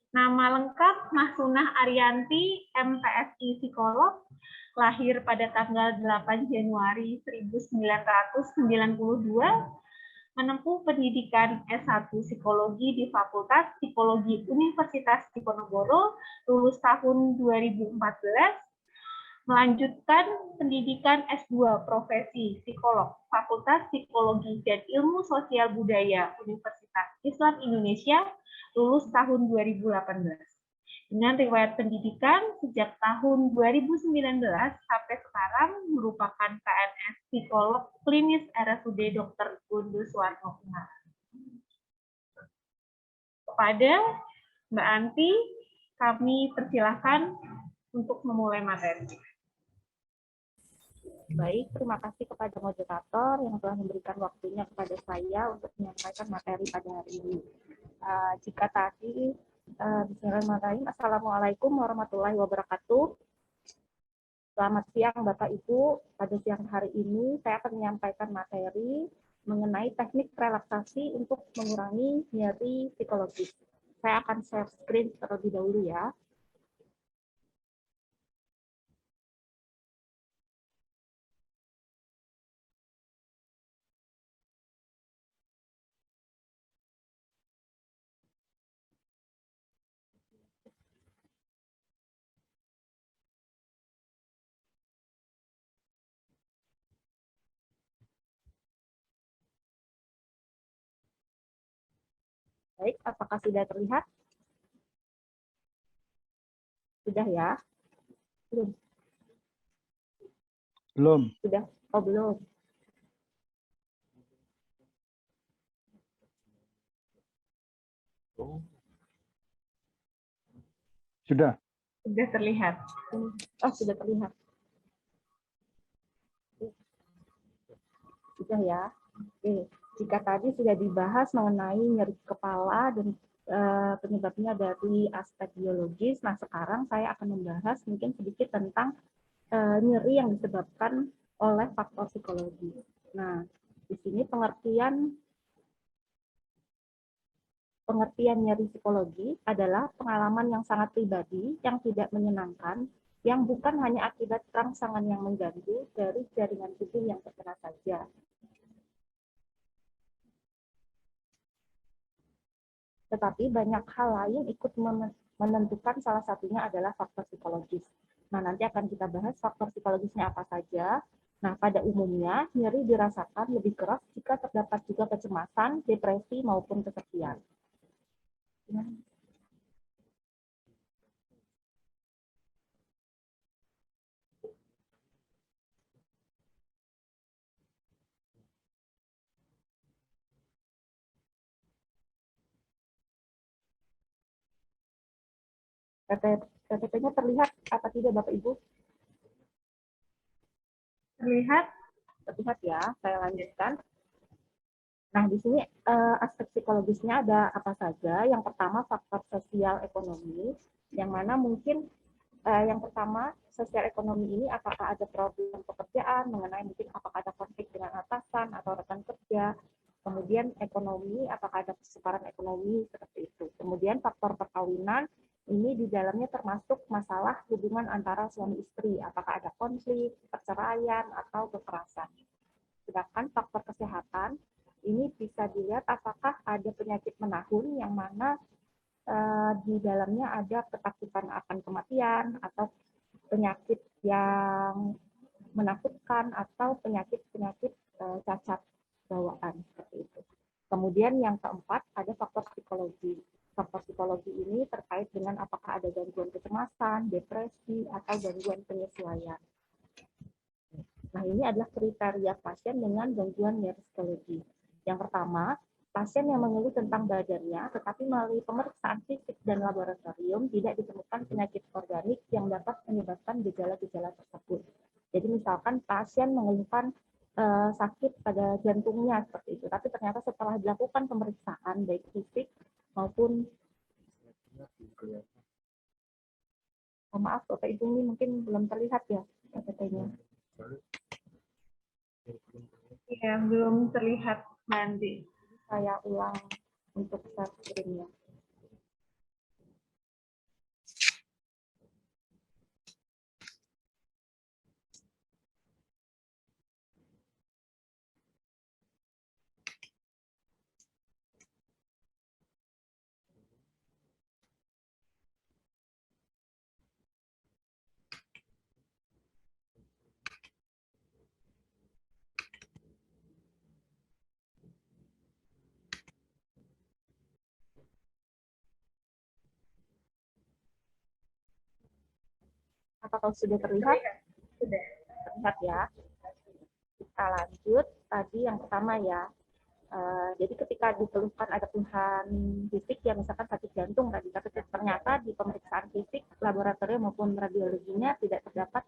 Nama lengkap Mahsunah Ariyanti, MPSI Psikolog, lahir pada tanggal 8 Januari 1992, menempuh pendidikan S1 Psikologi di Fakultas Psikologi Universitas Diponegoro, lulus tahun 2014, melanjutkan pendidikan S2 Profesi Psikolog, Fakultas Psikologi dan Ilmu Sosial Budaya Universitas Islam Indonesia, lulus tahun 2018. Dengan riwayat pendidikan sejak tahun 2019 sampai sekarang merupakan PNS psikolog klinis RSUD Dr. Gondo Suwarno Ungaran. Kepada Mbak Anti, kami persilahkan untuk memulai materi. Baik, terima kasih kepada moderator yang telah memberikan waktunya kepada saya untuk menyampaikan materi pada hari ini. Jika tadi, bismillahirrahmanirrahim, Assalamualaikum warahmatullahi wabarakatuh. Selamat siang Bapak Ibu, pada siang hari ini saya akan menyampaikan materi mengenai teknik relaksasi untuk mengurangi nyeri psikologis. Saya akan share screen terlebih dahulu ya. Baik, apakah sudah terlihat? Sudah ya? Belum? Belum. Sudah? Oh, belum. Sudah. Sudah terlihat. Oh, sudah terlihat. Sudah ya? Oke. Jika tadi sudah dibahas mengenai nyeri kepala dan penyebabnya dari aspek biologis, nah sekarang saya akan membahas mungkin sedikit tentang nyeri yang disebabkan oleh faktor psikologi. Nah, di sini pengertian nyeri psikologi adalah pengalaman yang sangat pribadi, yang tidak menyenangkan, yang bukan hanya akibat rangsangan yang mengganggu dari jaringan tubuh yang terkena saja. Tetapi banyak hal lain ikut menentukan, salah satunya adalah faktor psikologis. Nah, nanti akan kita bahas faktor psikologisnya apa saja. Nah, pada umumnya, nyeri dirasakan lebih keras jika terdapat juga kecemasan, depresi, maupun kesepian. PPT-nya terlihat apa tidak Bapak Ibu? Terlihat? Terlihat ya, saya lanjutkan. Nah, di sini aspek psikologisnya ada apa saja. Yang pertama faktor sosial ekonomi, yang mana mungkin yang pertama sosial ekonomi ini apakah ada problem pekerjaan, mengenai mungkin apakah ada konflik dengan atasan atau rekan kerja. Kemudian ekonomi, apakah ada kesukaran ekonomi, seperti itu. Kemudian faktor perkawinan, ini di dalamnya termasuk masalah hubungan antara suami istri, apakah ada konflik, perceraian, atau kekerasan. Sedangkan faktor kesehatan, ini bisa dilihat apakah ada penyakit menahun yang mana di dalamnya ada ketakutan akan kematian, atau penyakit yang menakutkan, atau penyakit-penyakit cacat bawaan, seperti itu. Kemudian yang keempat, ada faktor psikologi. Faktor psikologi ini terkait dengan apakah ada gangguan kecemasan, depresi, atau gangguan penyesuaian. Nah, ini adalah kriteria pasien dengan gangguan neuropsikologi. Yang pertama, pasien yang mengeluh tentang badannya, tetapi melalui pemeriksaan fisik dan laboratorium tidak ditemukan penyakit organik yang dapat menyebabkan gejala-gejala tersebut. Jadi misalkan pasien mengeluhkan sakit pada jantungnya seperti itu, tapi ternyata setelah dilakukan pemeriksaan baik fisik maupun maaf Bapak Ibu ini mungkin belum terlihat ya PPT-nya. Ya, belum terlihat nanti. Saya ulang untuk share screen-nya. Apakah sudah terlihat? Sudah. Terlihat ya. Kita lanjut. Tadi yang pertama ya. Jadi ketika dikeluhkan ada keluhan fisik ya, misalkan sakit jantung tadi, tapi ternyata di pemeriksaan fisik, laboratorium maupun radiologinya tidak terdapat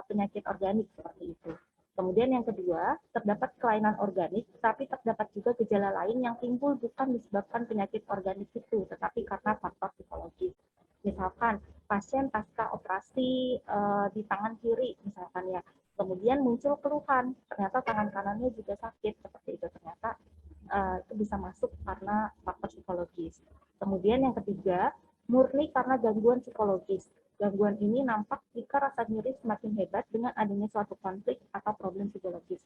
penyakit organik seperti itu. Kemudian yang kedua, terdapat kelainan organik, tapi terdapat juga gejala lain yang timbul bukan disebabkan penyakit organik itu, tetapi karena faktor psikologis. Misalkan pasien pasca operasi di tangan kiri, misalkan ya, kemudian muncul keluhan, ternyata tangan kanannya juga sakit, seperti itu. Ternyata itu bisa masuk karena faktor psikologis. Kemudian yang ketiga, murni karena gangguan psikologis. Gangguan ini nampak jika rasa nyeri semakin hebat dengan adanya suatu konflik atau problem psikologis.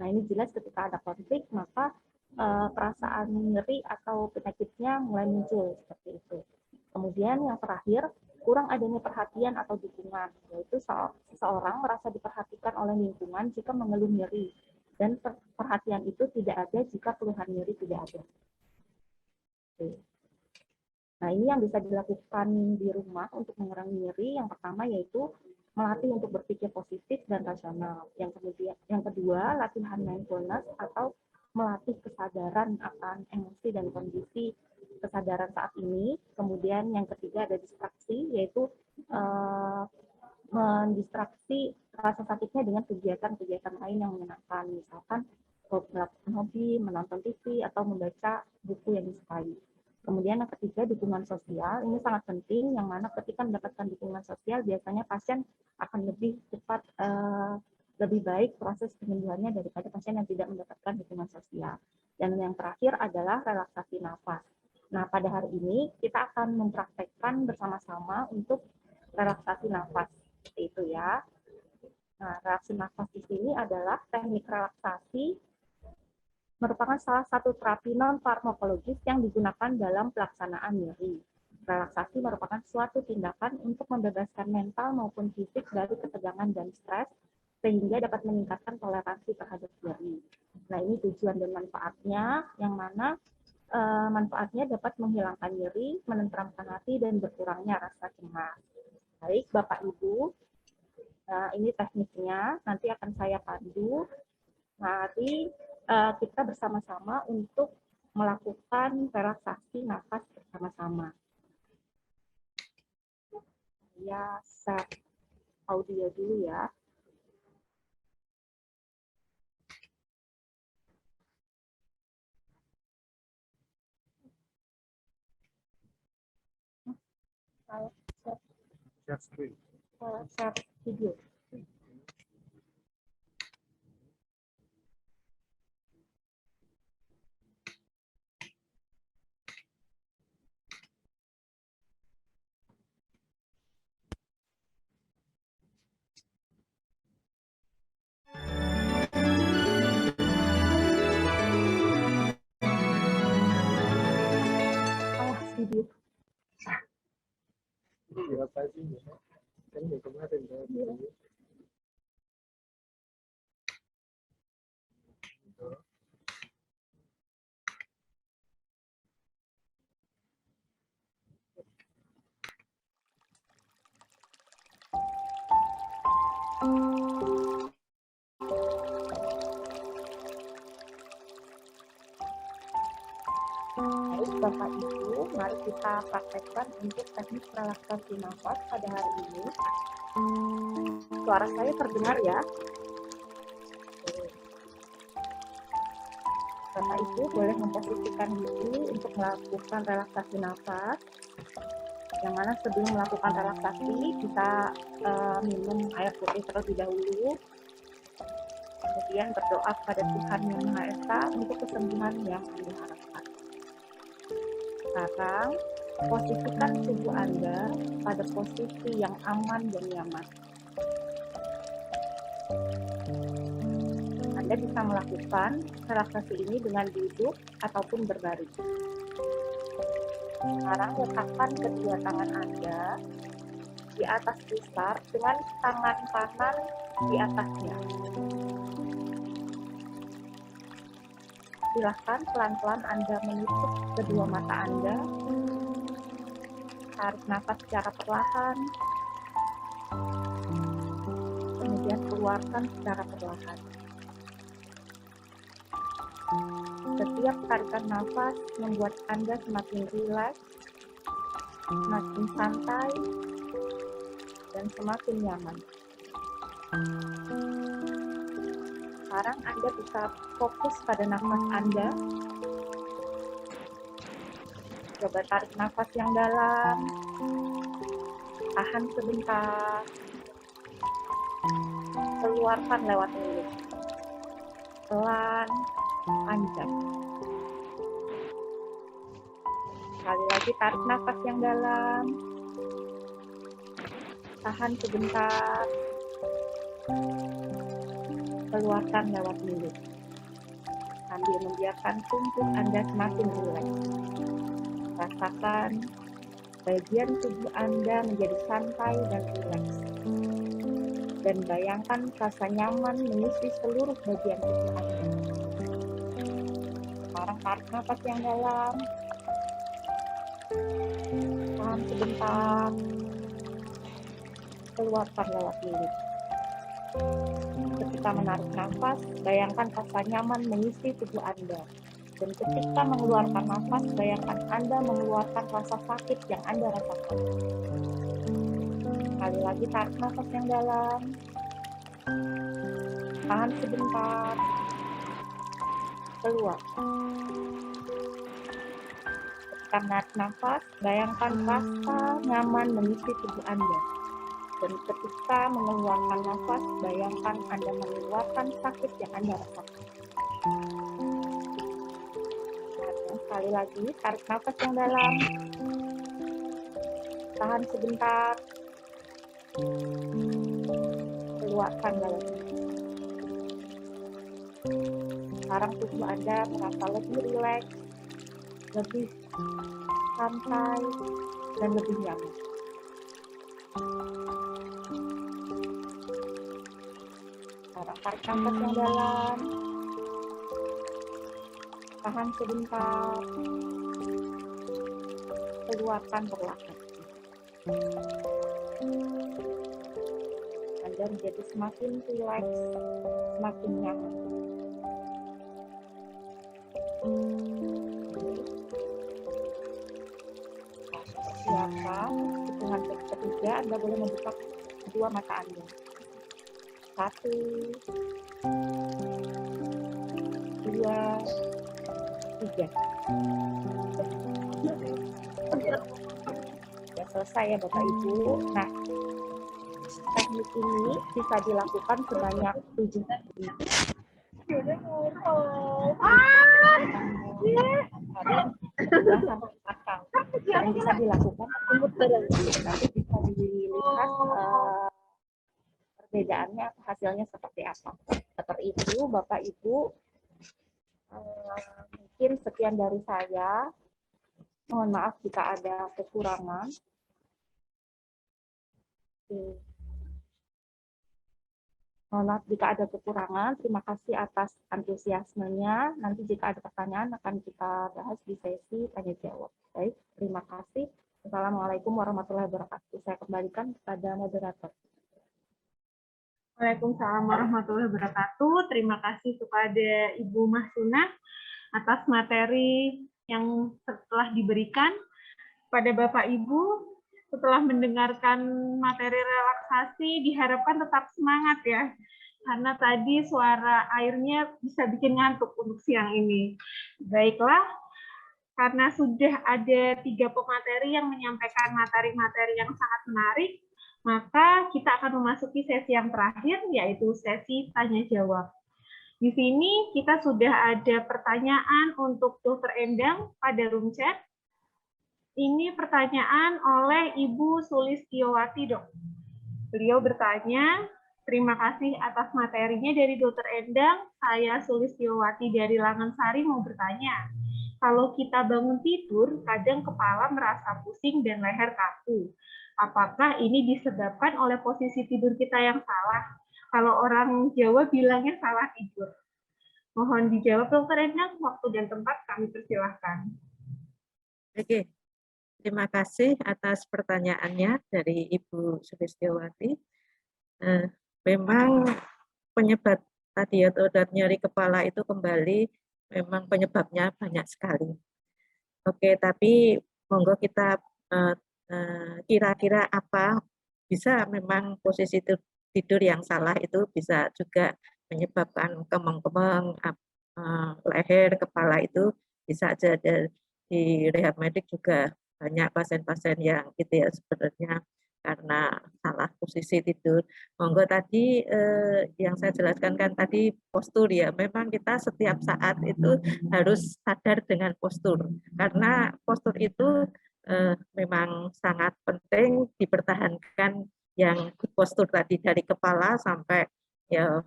Nah, ini jelas ketika ada konflik, maka perasaan nyeri atau penyakitnya mulai muncul, seperti itu. Kemudian yang terakhir, kurang adanya perhatian atau dukungan, yaitu seseorang merasa diperhatikan oleh lingkungan jika mengeluh nyeri, dan perhatian itu tidak ada jika keluhan nyeri tidak ada. Oke. Nah, ini yang bisa dilakukan di rumah untuk mengurangi nyeri. Yang pertama yaitu melatih untuk berpikir positif dan rasional. Yang kedua, latihan mindfulness atau melatih kesadaran akan emosi dan kondisi kesadaran saat ini. Kemudian yang ketiga ada distraksi, yaitu mendistraksi rasa sakitnya dengan kegiatan-kegiatan lain yang menyenangkan, misalkan melakukan hobi, menonton TV, atau membaca buku yang disukai. Kemudian yang ketiga, dukungan sosial. Ini sangat penting, yang mana ketika mendapatkan dukungan sosial, biasanya pasien akan lebih cepat, lebih baik proses penyembuhannya daripada pasien yang tidak mendapatkan dukungan sosial. Dan yang terakhir adalah relaksasi nafas. Nah, pada hari ini kita akan mempraktekkan bersama-sama untuk relaksasi nafas. Seperti itu ya. Nah, relaksasi nafas di sini adalah teknik relaksasi merupakan salah satu terapi non-farmakologis yang digunakan dalam pelaksanaan nyeri. Relaksasi merupakan suatu tindakan untuk membebaskan mental maupun fisik dari ketegangan dan stres, sehingga dapat meningkatkan toleransi terhadap nyeri. Nah, ini tujuan dan manfaatnya, yang mana manfaatnya dapat menghilangkan nyeri, menenteramkan hati, dan berkurangnya rasa cemas. Baik, Bapak Ibu, nah, ini tekniknya, nanti akan saya pandu. Mari kita bersama-sama untuk melakukan relaksasi nafas bersama-sama. Ya, set audio dulu ya. Share video. Video. Baik, Bapak Ibu, mari kita praktekkan untuk teknik relaksasi nafas pada hari ini. Suara saya terdengar ya? Bapak Ibu boleh memposisikan diri untuk melakukan relaksasi nafas. Yang mana sebelum melakukan relaksasi, kita minum air putih terlebih dahulu. Kemudian berdoa kepada Tuhan Yang Maha Esa untuk kesembuhan yang Anda harapkan. Sekarang, posisikan tubuh Anda pada posisi yang aman dan nyaman. Anda bisa melakukan relaksasi ini dengan duduk ataupun berbaring. Sekarang letakkan kedua tangan Anda di atas pusar dengan tangan kanan di atasnya. Silakan pelan-pelan Anda menutup kedua mata Anda. Tarik nafas secara perlahan. Kemudian keluarkan secara perlahan. Setiap tarikan nafas membuat Anda semakin rileks, semakin santai, dan semakin nyaman. Sekarang Anda bisa fokus pada nafas Anda. Coba tarik nafas yang dalam, tahan sebentar, keluarkan lewat mulut. Pelan, panjang. Sekali lagi tarik nafas yang dalam, tahan sebentar, keluarkan lewat mulut. Sambil membiarkan tubuh Anda semakin rileks. Rasakan bagian tubuh Anda menjadi santai dan rileks. Dan bayangkan rasa nyaman mengisi seluruh bagian tubuh Anda. Sekarang tarik nafas yang dalam. Tahan sebentar. Keluarkan lewat mulut. Ketika menarik nafas, bayangkan rasa nyaman mengisi tubuh Anda. Dan ketika mengeluarkan nafas, bayangkan Anda mengeluarkan rasa sakit yang Anda rasakan. Sekali lagi tarik nafas yang dalam. Tahan sebentar. Keluar. Ketika menarik nafas, bayangkan rasa nyaman mengisi tubuh Anda. Dan ketika mengeluarkan nafas, bayangkan Anda mengeluarkan sakit yang Anda rasakan. Sekali lagi, tarik nafas yang dalam. Tahan sebentar. Keluarkan dalam. Sekarang tubuh Anda merasa lebih rileks, lebih santai, dan lebih nyaman. Sekarang tarik nafas yang dalam. Tahan sebentar. Keluarkan perlahan. Anda menjadi semakin rileks, semakin nyaman. Biasa, hitungan ketiga Anda boleh membuka kedua mata Anda. 1, 2, 3. Sudah selesai ya Bapak Ibu. Nah, teknik ini bisa dilakukan sebanyak 7 kali. Dan bisa dilakukan nanti bisa dilihat perbedaannya hasilnya seperti apa. Seperti itu Bapak Ibu, mungkin sekian dari saya. Mohon maaf jika ada kekurangan. Mohon maaf jika ada kekurangan. Terima kasih atas antusiasmenya. Nanti jika ada pertanyaan akan kita bahas di sesi tanya jawab. Baik, terima kasih. Assalamualaikum warahmatullahi wabarakatuh. Saya kembalikan kepada moderator. Waalaikumsalam warahmatullahi wabarakatuh. Terima kasih kepada Ibu Mahsunah atas materi yang telah diberikan. Pada Bapak Ibu, setelah mendengarkan materi relaksasi, diharapkan tetap semangat ya. Karena tadi suara airnya bisa bikin ngantuk untuk siang ini. Baiklah, karena sudah ada 3 pemateri yang menyampaikan materi-materi yang sangat menarik, maka kita akan memasuki sesi yang terakhir, yaitu sesi tanya-jawab. Di sini kita sudah ada pertanyaan untuk Dr. Endang pada room chat. Ini pertanyaan oleh Ibu Sulistiowati, Dok. Beliau bertanya, terima kasih atas materinya dari Dr. Endang. Saya Sulistiowati dari Langansari mau bertanya. Kalau kita bangun tidur, kadang kepala merasa pusing dan leher kaku. Apakah ini disebabkan oleh posisi tidur kita yang salah? Kalau orang Jawa bilangnya salah tidur. Mohon dijawab Dr. Endang, waktu dan tempat kami persilahkan. Oke. Terima kasih atas pertanyaannya dari Ibu Sulistiawati. Memang penyebab tadi atau nyeri kepala itu kembali memang penyebabnya banyak sekali. Oke, tapi monggo kita kira-kira apa bisa memang posisi tidur yang salah itu bisa juga menyebabkan kemeng-kemeng leher, kepala itu bisa aja di rehab medik juga banyak pasien-pasien yang gitu ya sebenarnya karena salah posisi tidur. Monggo tadi yang saya jelaskan kan tadi postur ya, memang kita setiap saat itu harus sadar dengan postur karena postur itu memang sangat penting dipertahankan yang postur tadi dari kepala sampai ya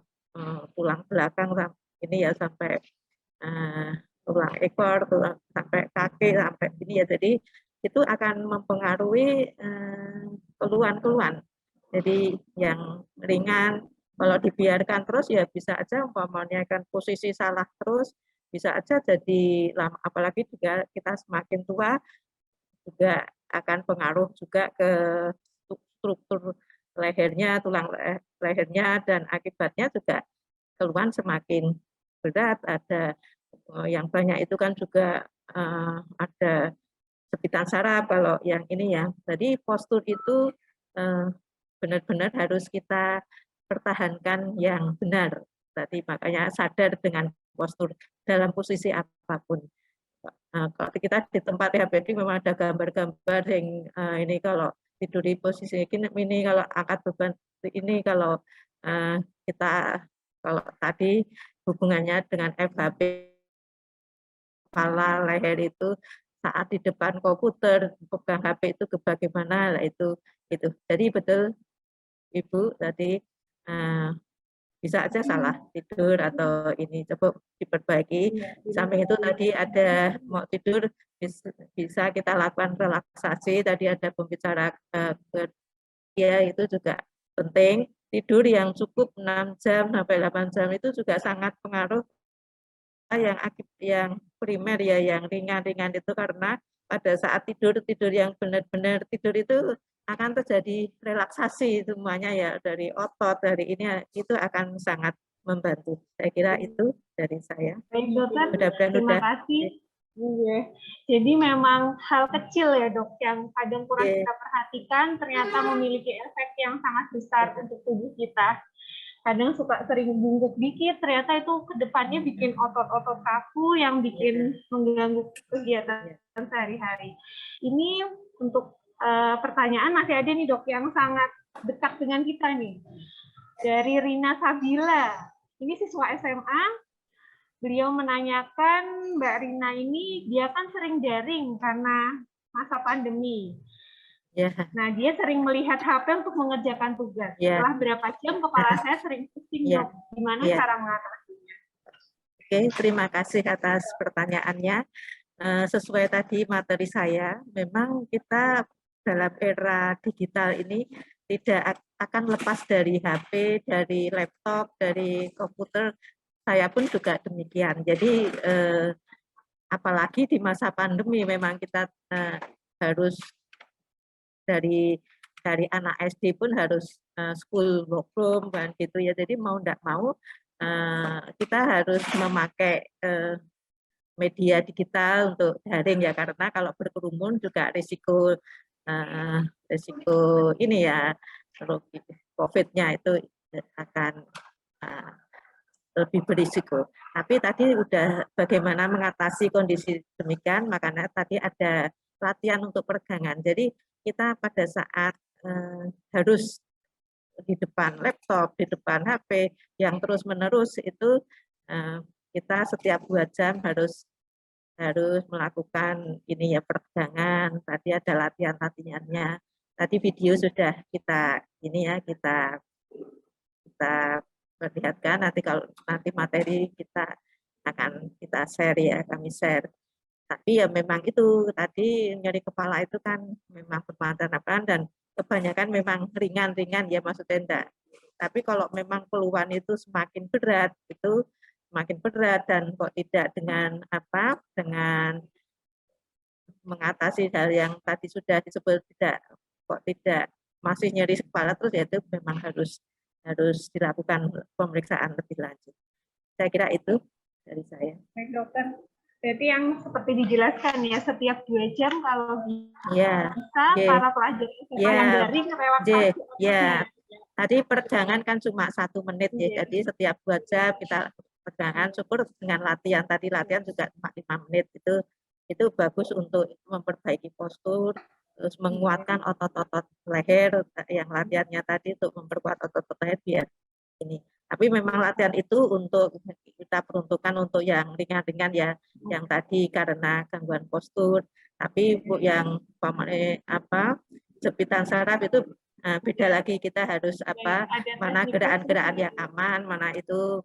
tulang belakang ini ya sampai tulang ekor, sampai kaki, sampai ini ya. Jadi itu akan mempengaruhi keluhan-keluhan. Jadi yang ringan, kalau dibiarkan terus ya bisa aja umpamanya kan posisi salah terus, bisa aja jadi lama, apalagi juga kita semakin tua, juga akan pengaruh juga ke struktur lehernya, tulang lehernya, dan akibatnya juga keluhan semakin berat. Ada yang banyak itu kan juga ada sepitan saraf kalau yang ini ya. Jadi postur itu benar-benar harus kita pertahankan yang benar. Tadi makanya sadar dengan postur dalam posisi apapun. Kalau kita di tempat rehabilitasi memang ada gambar-gambar yang ini kalau tidur di posisi ini, kalau angkat beban ini, kalau kita kalau tadi hubungannya dengan FHP kepala leher itu saat di depan komputer pegang HP itu bagaimana lah itu. Jadi betul Ibu tadi bisa aja salah tidur atau ini coba diperbaiki. Di samping itu tadi ada mau tidur bisa kita lakukan relaksasi. Tadi ada pembicara ya itu juga penting. Tidur yang cukup 6 jam sampai 8 jam itu juga sangat pengaruh yang primer ya, yang ringan-ringan itu karena pada saat tidur yang benar-benar tidur itu akan terjadi relaksasi semuanya ya dari otot, dari ini itu akan sangat membantu. Saya kira itu dari saya. Baik dokter, terima kasih. Jadi memang hal kecil ya dok yang kadang kurang kita perhatikan ternyata memiliki efek yang sangat besar untuk tubuh kita. Kadang suka sering bungkuk dikit, ternyata itu kedepannya bikin otot-otot kaku yang bikin mengganggu kegiatan sehari-hari. Ini untuk pertanyaan masih ada nih dok yang sangat dekat dengan kita nih. Dari Rina Sabila, ini siswa SMA, beliau menanyakan Mbak Rina ini, dia kan sering daring karena masa pandemi. Nah, dia sering melihat HP untuk mengerjakan tugas. Setelah berapa jam kepala saya sering pusing, dok. Gimana cara mengatasinya? Oke, terima kasih atas pertanyaannya. Sesuai tadi materi saya, memang kita dalam era digital ini tidak akan lepas dari HP, dari laptop, dari komputer. Saya pun juga demikian. Jadi apalagi di masa pandemi memang kita harus dari anak SD pun harus school work from kan gitu ya. Jadi mau tidak mau kita harus memakai media digital untuk daring ya, karena kalau berkerumun juga risiko ini ya COVID-nya itu akan lebih berisiko. Tapi tadi udah bagaimana mengatasi kondisi demikian, makanya tadi ada latihan untuk peregangan. Jadi kita pada saat harus di depan laptop, di depan HP yang terus-menerus itu kita setiap 2 jam harus melakukan ini ya peregangan. Tadi ada latihannya. Tadi video sudah kita ini ya kita perlihatkan. Nanti kalau nanti materi kita akan kita share ya, kami share. Tapi ya memang itu tadi nyeri kepala itu kan memang bermacam-macam dan kebanyakan memang ringan-ringan ya maksudnya enggak. Tapi kalau memang keluhan itu semakin berat dan kok tidak dengan mengatasi hal yang tadi sudah disebut tidak masih nyeri kepala terus, ya itu memang harus dilakukan pemeriksaan lebih lanjut. Saya kira itu dari saya. Baik dokter, berarti yang seperti dijelaskan ya, setiap 2 jam kalau Ya, bisa para pelajar SMA yang daring relaksasi. ya. Tadi peregangan kan cuma 1 menit ya, jadi setiap 2 jam kita peregangan. Syukur dengan latihan tadi, latihan juga cuma 5 menit, itu bagus untuk memperbaiki postur, terus menguatkan otot-otot leher yang latihannya tadi untuk memperkuat otot-otot leher biar ini. Tapi memang latihan itu untuk kita peruntukkan untuk yang ringan-ringan ya, yang tadi karena gangguan postur. Tapi yang jepitan saraf itu beda lagi, kita harus mana gerakan-gerakan yang aman, mana itu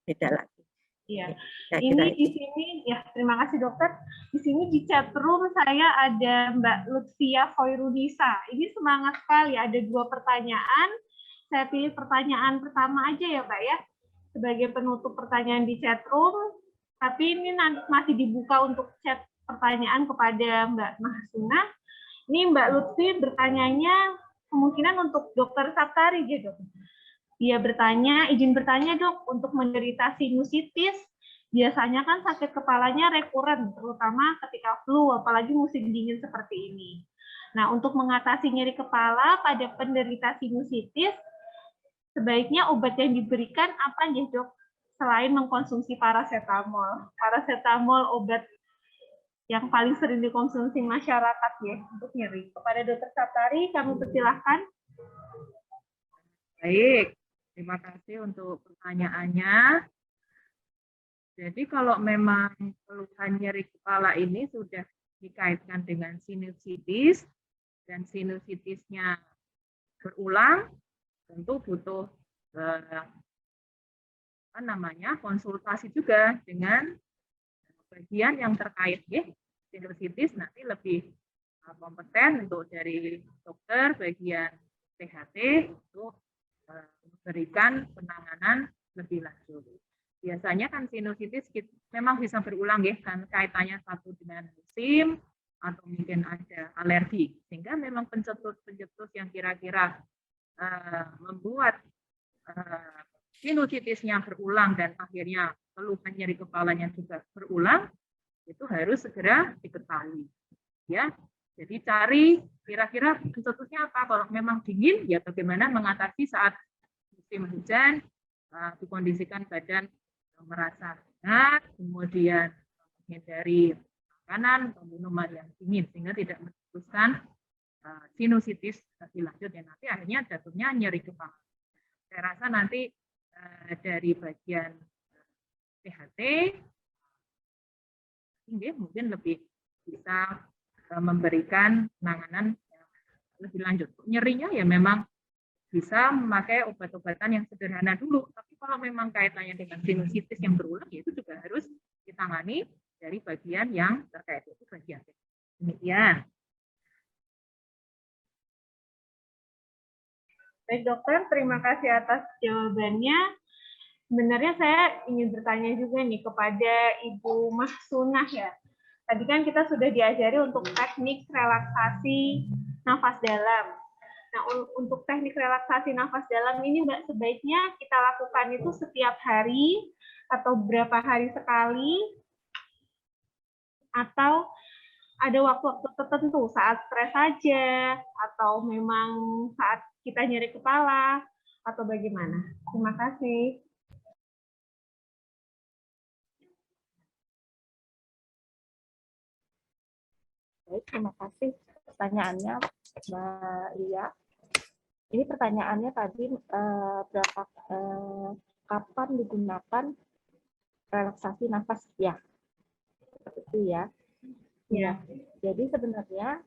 beda lagi. Iya. Ini di sini ya, terima kasih dokter. Di sini di chat room saya ada Mbak Lutfia Khoirunisa. Ini semangat sekali, ada 2 pertanyaan. Saya pilih pertanyaan pertama aja ya Mbak ya, sebagai penutup pertanyaan di chat room. Tapi ini nanti masih dibuka untuk chat pertanyaan kepada Mbak Mahsuna. Ini Mbak Lutfi bertanyanya kemungkinan untuk Dokter Saptari gitu. Dia bertanya, izin bertanya dok, untuk menderita sinusitis, biasanya kan sakit kepalanya rekuren, terutama ketika flu, apalagi musim dingin seperti ini. Nah, untuk mengatasi nyeri kepala pada penderita sinusitis, sebaiknya obat yang diberikan apa ya dok? Selain mengkonsumsi paracetamol. Paracetamol obat yang paling sering dikonsumsi masyarakat ya untuk nyeri. Kepada Dokter Saptari, kami persilahkan. Baik. Terima kasih untuk pertanyaannya. Jadi kalau memang keluhan nyeri kepala ini sudah dikaitkan dengan sinusitis dan sinusitisnya berulang, tentu butuh konsultasi juga dengan bagian yang terkait ya. Sinusitis nanti lebih kompeten untuk dari dokter bagian THT untuk memberikan penanganan lebih lanjut. Biasanya kan sinusitis memang bisa berulang ya, kan kaitannya satu dengan musim atau mungkin ada alergi, sehingga memang pencetus-pencetus yang kira-kira membuat sinusitisnya berulang dan akhirnya keluhan nyeri kepalanya juga berulang, itu harus segera diketahui. Ya, jadi cari kira-kira pencetusnya apa. Kalau memang dingin, ya bagaimana mengatasi saat musim hujan, dikondisikan badan merasa hangat, kemudian menghindari makanan atau minuman yang dingin, sehingga tidak meneruskan sinusitis lebih lanjut, dan nanti akhirnya jatuhnya nyeri kepala. Saya rasa nanti dari bagian THT, mungkin lebih bisa memberikan penanganan lebih lanjut. Nyerinya ya memang bisa memakai obat-obatan yang sederhana dulu, tapi kalau memang kaitannya dengan sinusitis yang berulang, ya itu juga harus ditangani dari bagian yang terkait, itu bagian. Demikian. Baik dokter, terima kasih atas jawabannya. Sebenarnya saya ingin bertanya juga nih kepada Ibu Mahsunah ya. Tadi kan kita sudah diajari untuk teknik relaksasi nafas dalam. Nah, untuk teknik relaksasi nafas dalam ini Mbak, sebaiknya kita lakukan itu setiap hari atau berapa hari sekali, atau ada waktu-waktu tertentu saat stres saja, atau memang saat kita nyeri kepala, atau bagaimana? Terima kasih. Baik, terima kasih pertanyaannya Mbak Lia. Ini pertanyaannya tadi kapan digunakan relaksasi nafas ya, seperti itu ya. Ya, jadi sebenarnya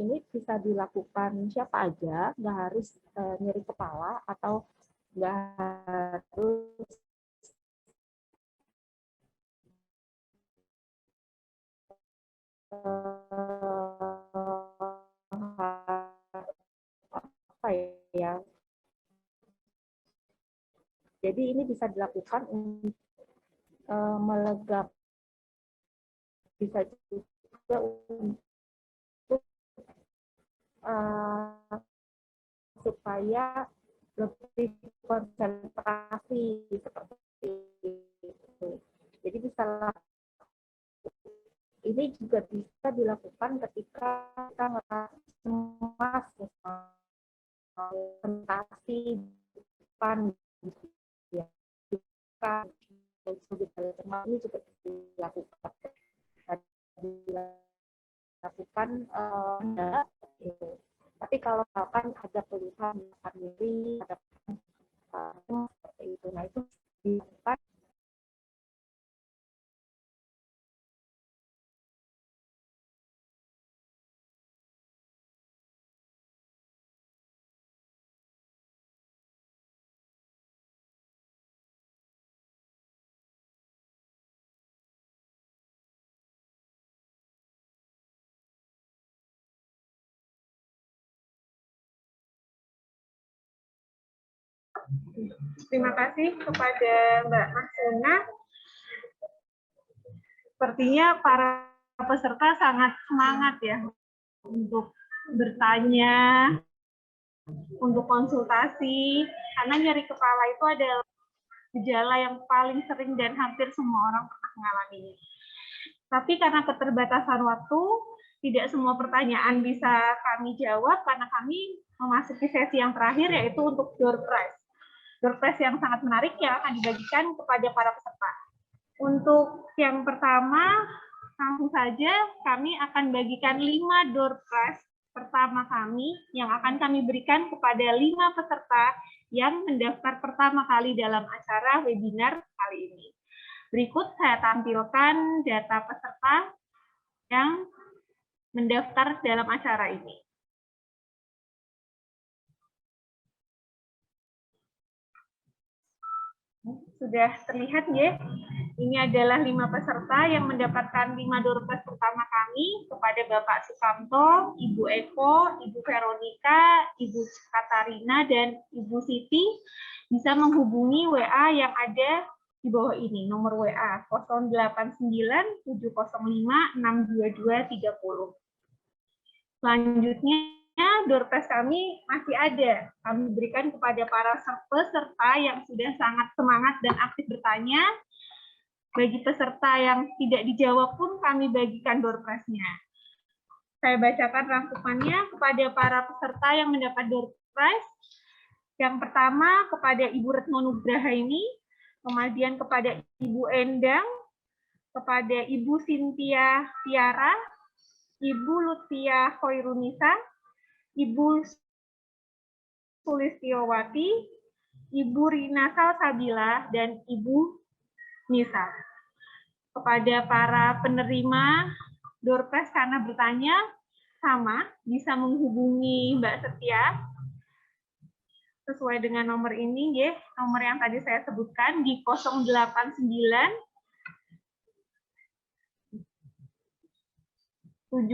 ini bisa dilakukan siapa aja, nggak harus nyeri kepala atau nggak harus apa ya. Jadi ini bisa dilakukan untuk bisa juga untuk supaya lebih konsentrasi seperti itu. Jadi bisa ini juga bisa dilakukan ketika kita ngerasa cemas, konsentrasi depan, gitu ya. Cemas ini juga dilakukan. Gitu. Tapi kalau misalkan ada keluhan nyeri, ada seperti itu, nah itu dilakukan. Terima kasih kepada Mbak Maksuna. Sepertinya para peserta sangat semangat ya untuk bertanya, untuk konsultasi, karena nyeri kepala itu adalah gejala yang paling sering dan hampir semua orang pernah mengalaminya. Tapi karena keterbatasan waktu, tidak semua pertanyaan bisa kami jawab karena kami memasuki sesi yang terakhir, yaitu untuk door prize. Door prize yang sangat menarik yang akan dibagikan kepada para peserta. Untuk yang pertama, langsung saja kami akan bagikan 5 door prize pertama kami yang akan kami berikan kepada 5 peserta yang mendaftar pertama kali dalam acara webinar kali ini. Berikut saya tampilkan data peserta yang mendaftar dalam acara ini. Sudah terlihat ya, ini adalah 5 peserta yang mendapatkan 5 door prize pertama kami kepada Bapak Sukamto, Ibu Eko, Ibu Veronica, Ibu Katarina, dan Ibu Siti. Bisa menghubungi WA yang ada di bawah ini, nomor WA 089 705 62230. Selanjutnya, door prize kami masih ada. Kami berikan kepada para peserta yang sudah sangat semangat dan aktif bertanya. Bagi peserta yang tidak dijawab pun kami bagikan door prize-nya. Saya bacakan rangkumannya kepada para peserta yang mendapat door prize. Yang pertama kepada Ibu Retno Nugrahaini, kemudian kepada Ibu Endang, kepada Ibu Cynthia Tiara, Ibu Lutfia Khoirunisa, Ibu Sulistiowati, Ibu Rina Salsabila, dan Ibu Nisa. Kepada para penerima door prize karena bertanya, sama, bisa menghubungi Mbak Setia sesuai dengan nomor ini, ya, nomor yang tadi saya sebutkan di 089 705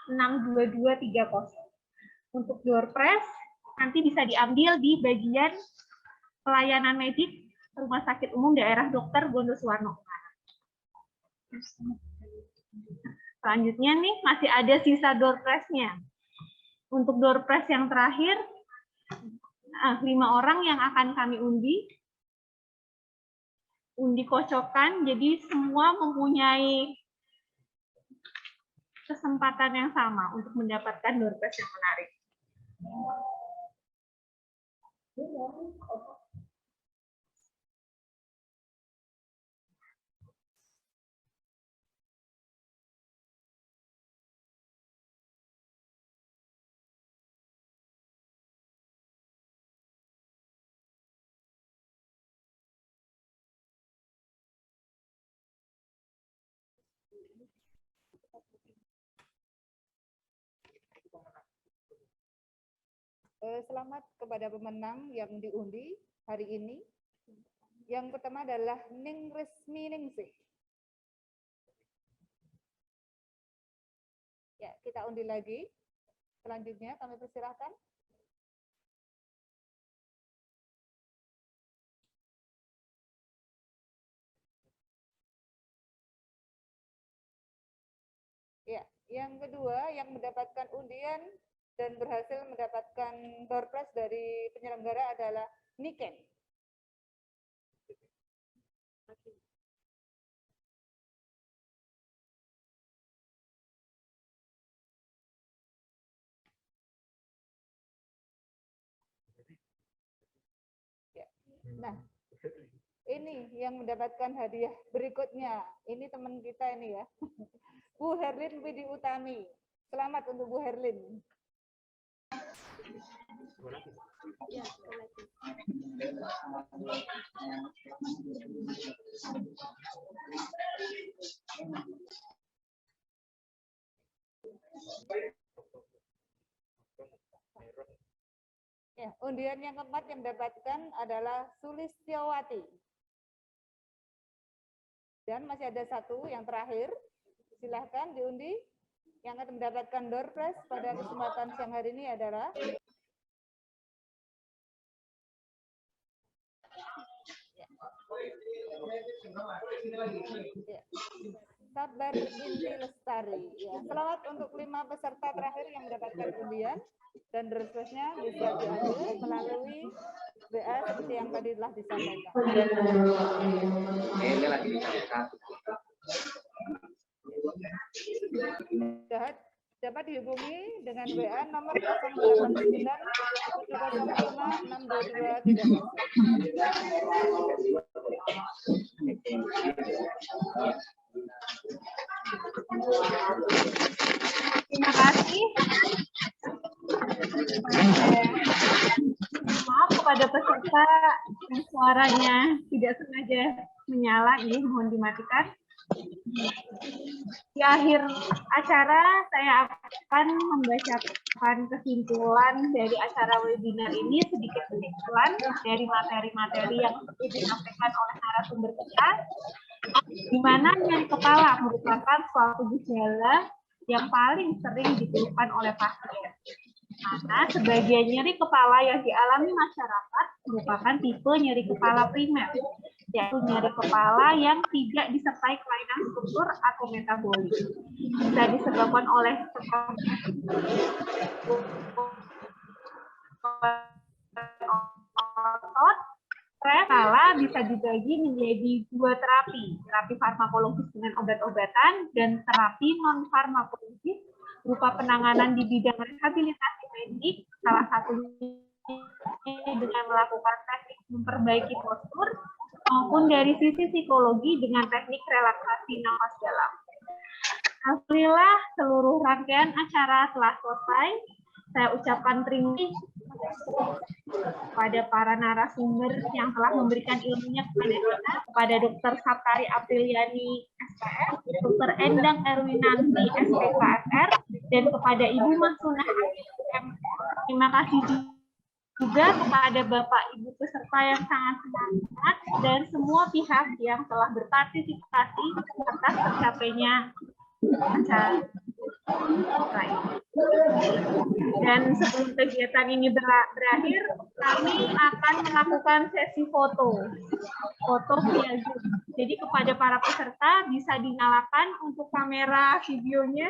62230. Untuk door prize nanti bisa diambil di bagian pelayanan medik Rumah Sakit Umum Daerah Dr. Gondosuwarno. Selanjutnya nih masih ada sisa door prize-nya. Untuk door prize yang terakhir, 5 orang yang akan kami undi. Undi kocokan, jadi semua mempunyai kesempatan yang sama untuk mendapatkan door prize yang menarik. Selamat kepada pemenang yang diundi hari ini. Yang pertama adalah Ning Resmi Ningsih. Ya, kita undi lagi. Selanjutnya kami persilahkan. Yang kedua, yang mendapatkan undian dan berhasil mendapatkan door prize dari penyelenggara adalah Niken. Nah, ini yang mendapatkan hadiah berikutnya. Ini teman kita ini ya. Bu Herlin Widi Utami. Selamat untuk Bu Herlin. Ya, undian yang keempat yang mendapatkan adalah Sulistyowati. Dan masih ada satu yang terakhir. Silahkan diundi. Yang akan mendapatkan door prize pada kesempatan siang hari ini adalah Sabar Inti Lestari. Ya, selamat untuk 5 peserta terakhir yang mendapatkan undian. Dan door prize-nya bisa diambil melalui WA seperti yang tadi telah disampaikan. Dapat dihubungi dengan WA nomor 089 Terima kasih. Maaf kepada peserta yang suaranya tidak sengaja menyala, ini mohon dimatikan. Di akhir acara saya akan membacakan kesimpulan dari acara webinar ini, sedikit kesimpulan dari materi-materi yang disampaikan oleh narasumber kita, di mana nyeri kepala merupakan suatu gejala yang paling sering dikeluhkan oleh pasien. Karena sebagian nyeri kepala yang dialami masyarakat merupakan tipe nyeri kepala primer, yaitu nyeri kepala yang tidak disertai kelainan struktur atau metabolik. Bisa disebabkan oleh otot. Kepala bisa dibagi menjadi 2 terapi farmakologis dengan obat-obatan dan terapi non-farmakologis berupa penanganan di bidang rehabilitasi medik, salah satunya dengan melakukan teknik memperbaiki postur, maupun dari sisi psikologi dengan teknik relaksasi nafas dalam. Alhamdulillah, seluruh rangkaian acara telah selesai. Saya ucapkan terima kasih kepada para narasumber yang telah memberikan ilmunya kepada kita, kepada Dr. Saptari Apriliani, SPF, Dr. Endang Erwinanti, SPKFR, dan kepada Ibu Mahsunah MR. Terima kasih juga kepada Bapak Ibu peserta yang sangat semangat dan semua pihak yang telah berpartisipasi atas tercapainya acara. Dan sebelum kegiatan ini berakhir, kami akan melakukan sesi foto via Zoom. Jadi kepada para peserta bisa dinyalakan untuk kamera videonya.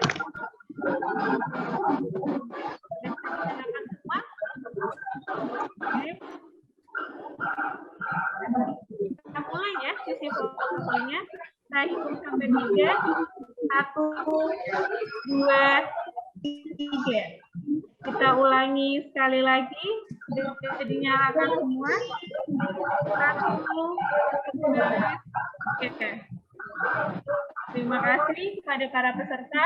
Kita mulai ya sesi fotonya. Saya hitung sampai 3. 1, 2, 3. Kita ulangi sekali lagi. Dinyalakan semua. 1, 2, 3. Terima kasih kepada para peserta.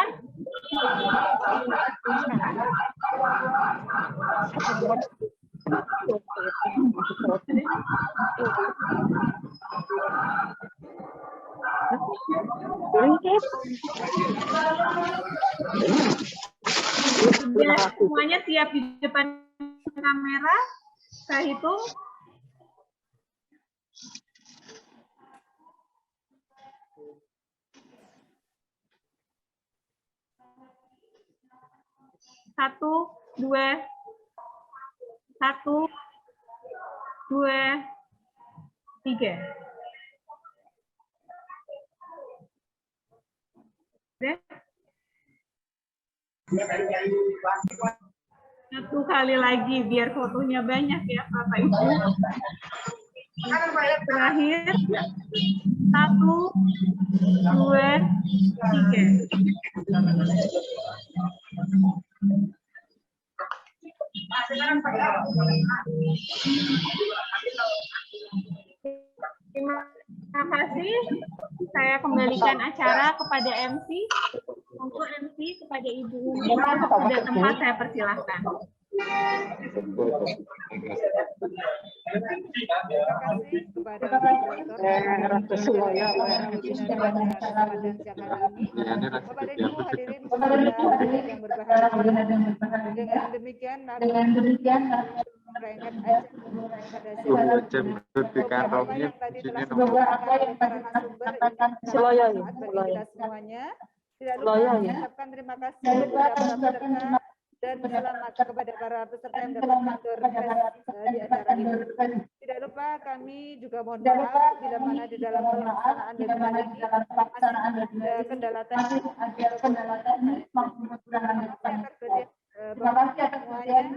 Semuanya siap di depan kamera. Saya hitung. 1, 2, 1, 2, 3. Udah? Satu kali lagi biar fotonya banyak ya Bapak Ibu. Terakhir. 1, 2, 3. Terima kasih. Saya kembalikan acara kepada MC. Untuk MC kepada Ibu Umi, sudah tempat saya persilahkan. Terima kasih kepada moderator Bapak dan Ibu hadirin yang berbahagia. Dengan demikian merengket pada apa yang tadi telah disampaikan oleh para narasumber bagi kita semuanya. Tidak lupa mengucapkan terima kasih kepada para peserta dan selamat kepada para peserta yang dapat berkenan di acara ini. Tidak lupa kami juga mohon maaf bila mana di dalam pelaksanaan webinar ini ada kendala teknis maupun kekurangan informasi. Terima kasih atas semuanya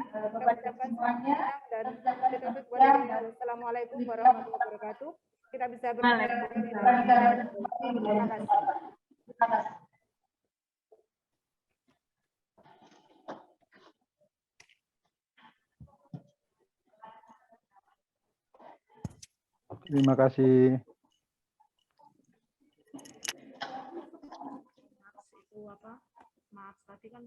dan Assalamualaikum warahmatullahi wabarakatuh. Kita bisa berbicara. Terima kasih. Terima kasih. Maaf tadi kan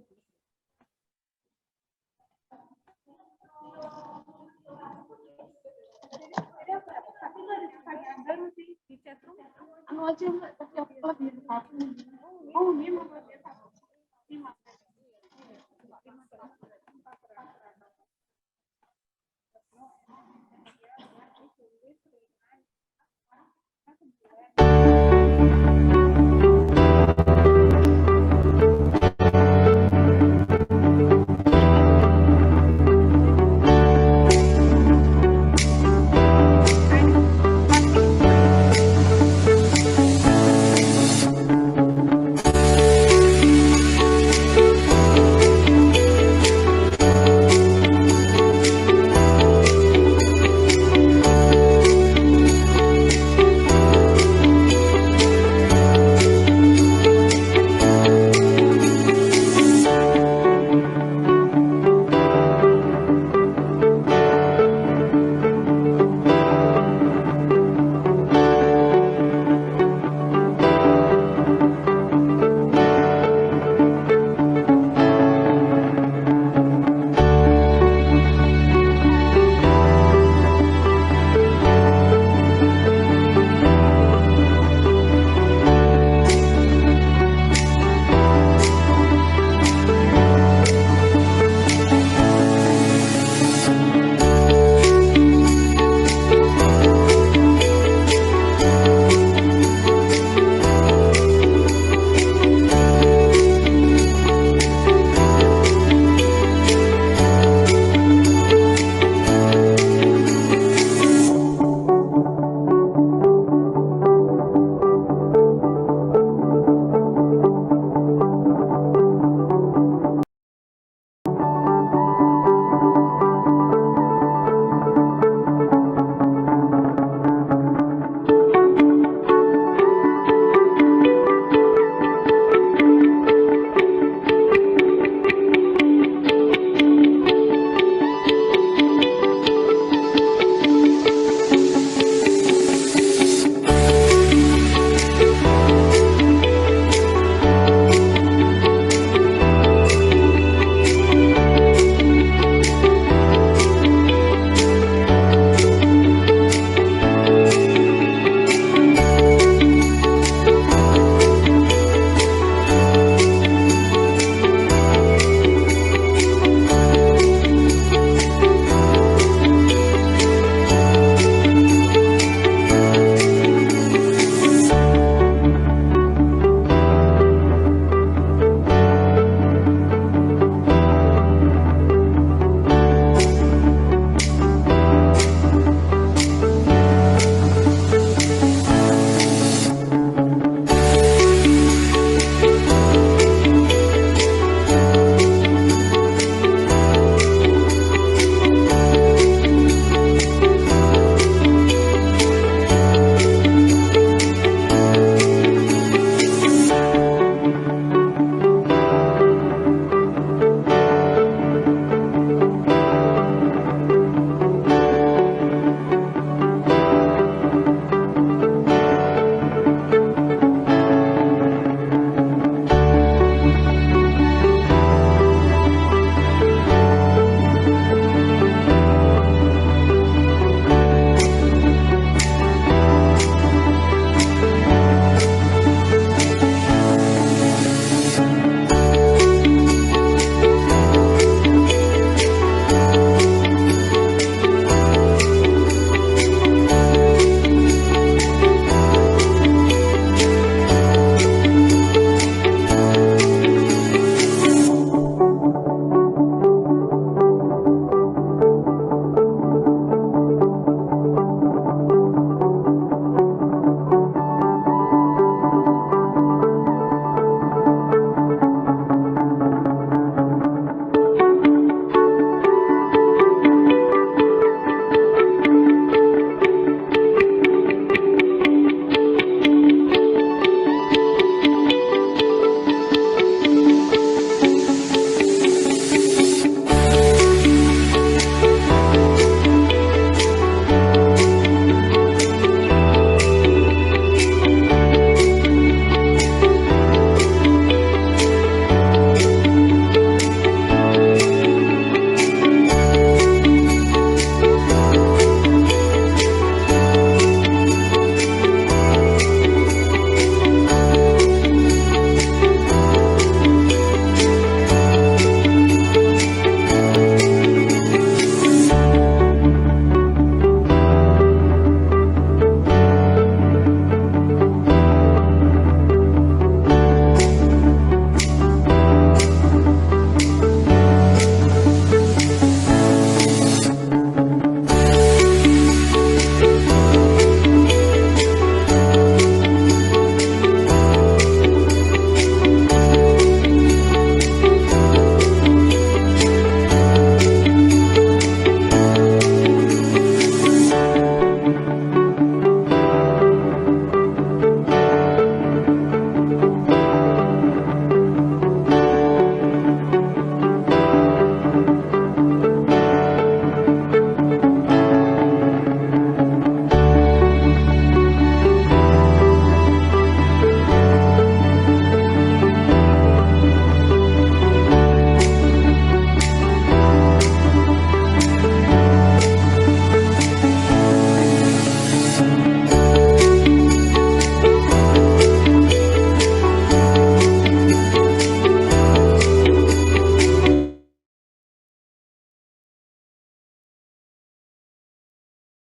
baru sih di chat room. Anu aja Mbak, tapi aku lebih. Oh, ini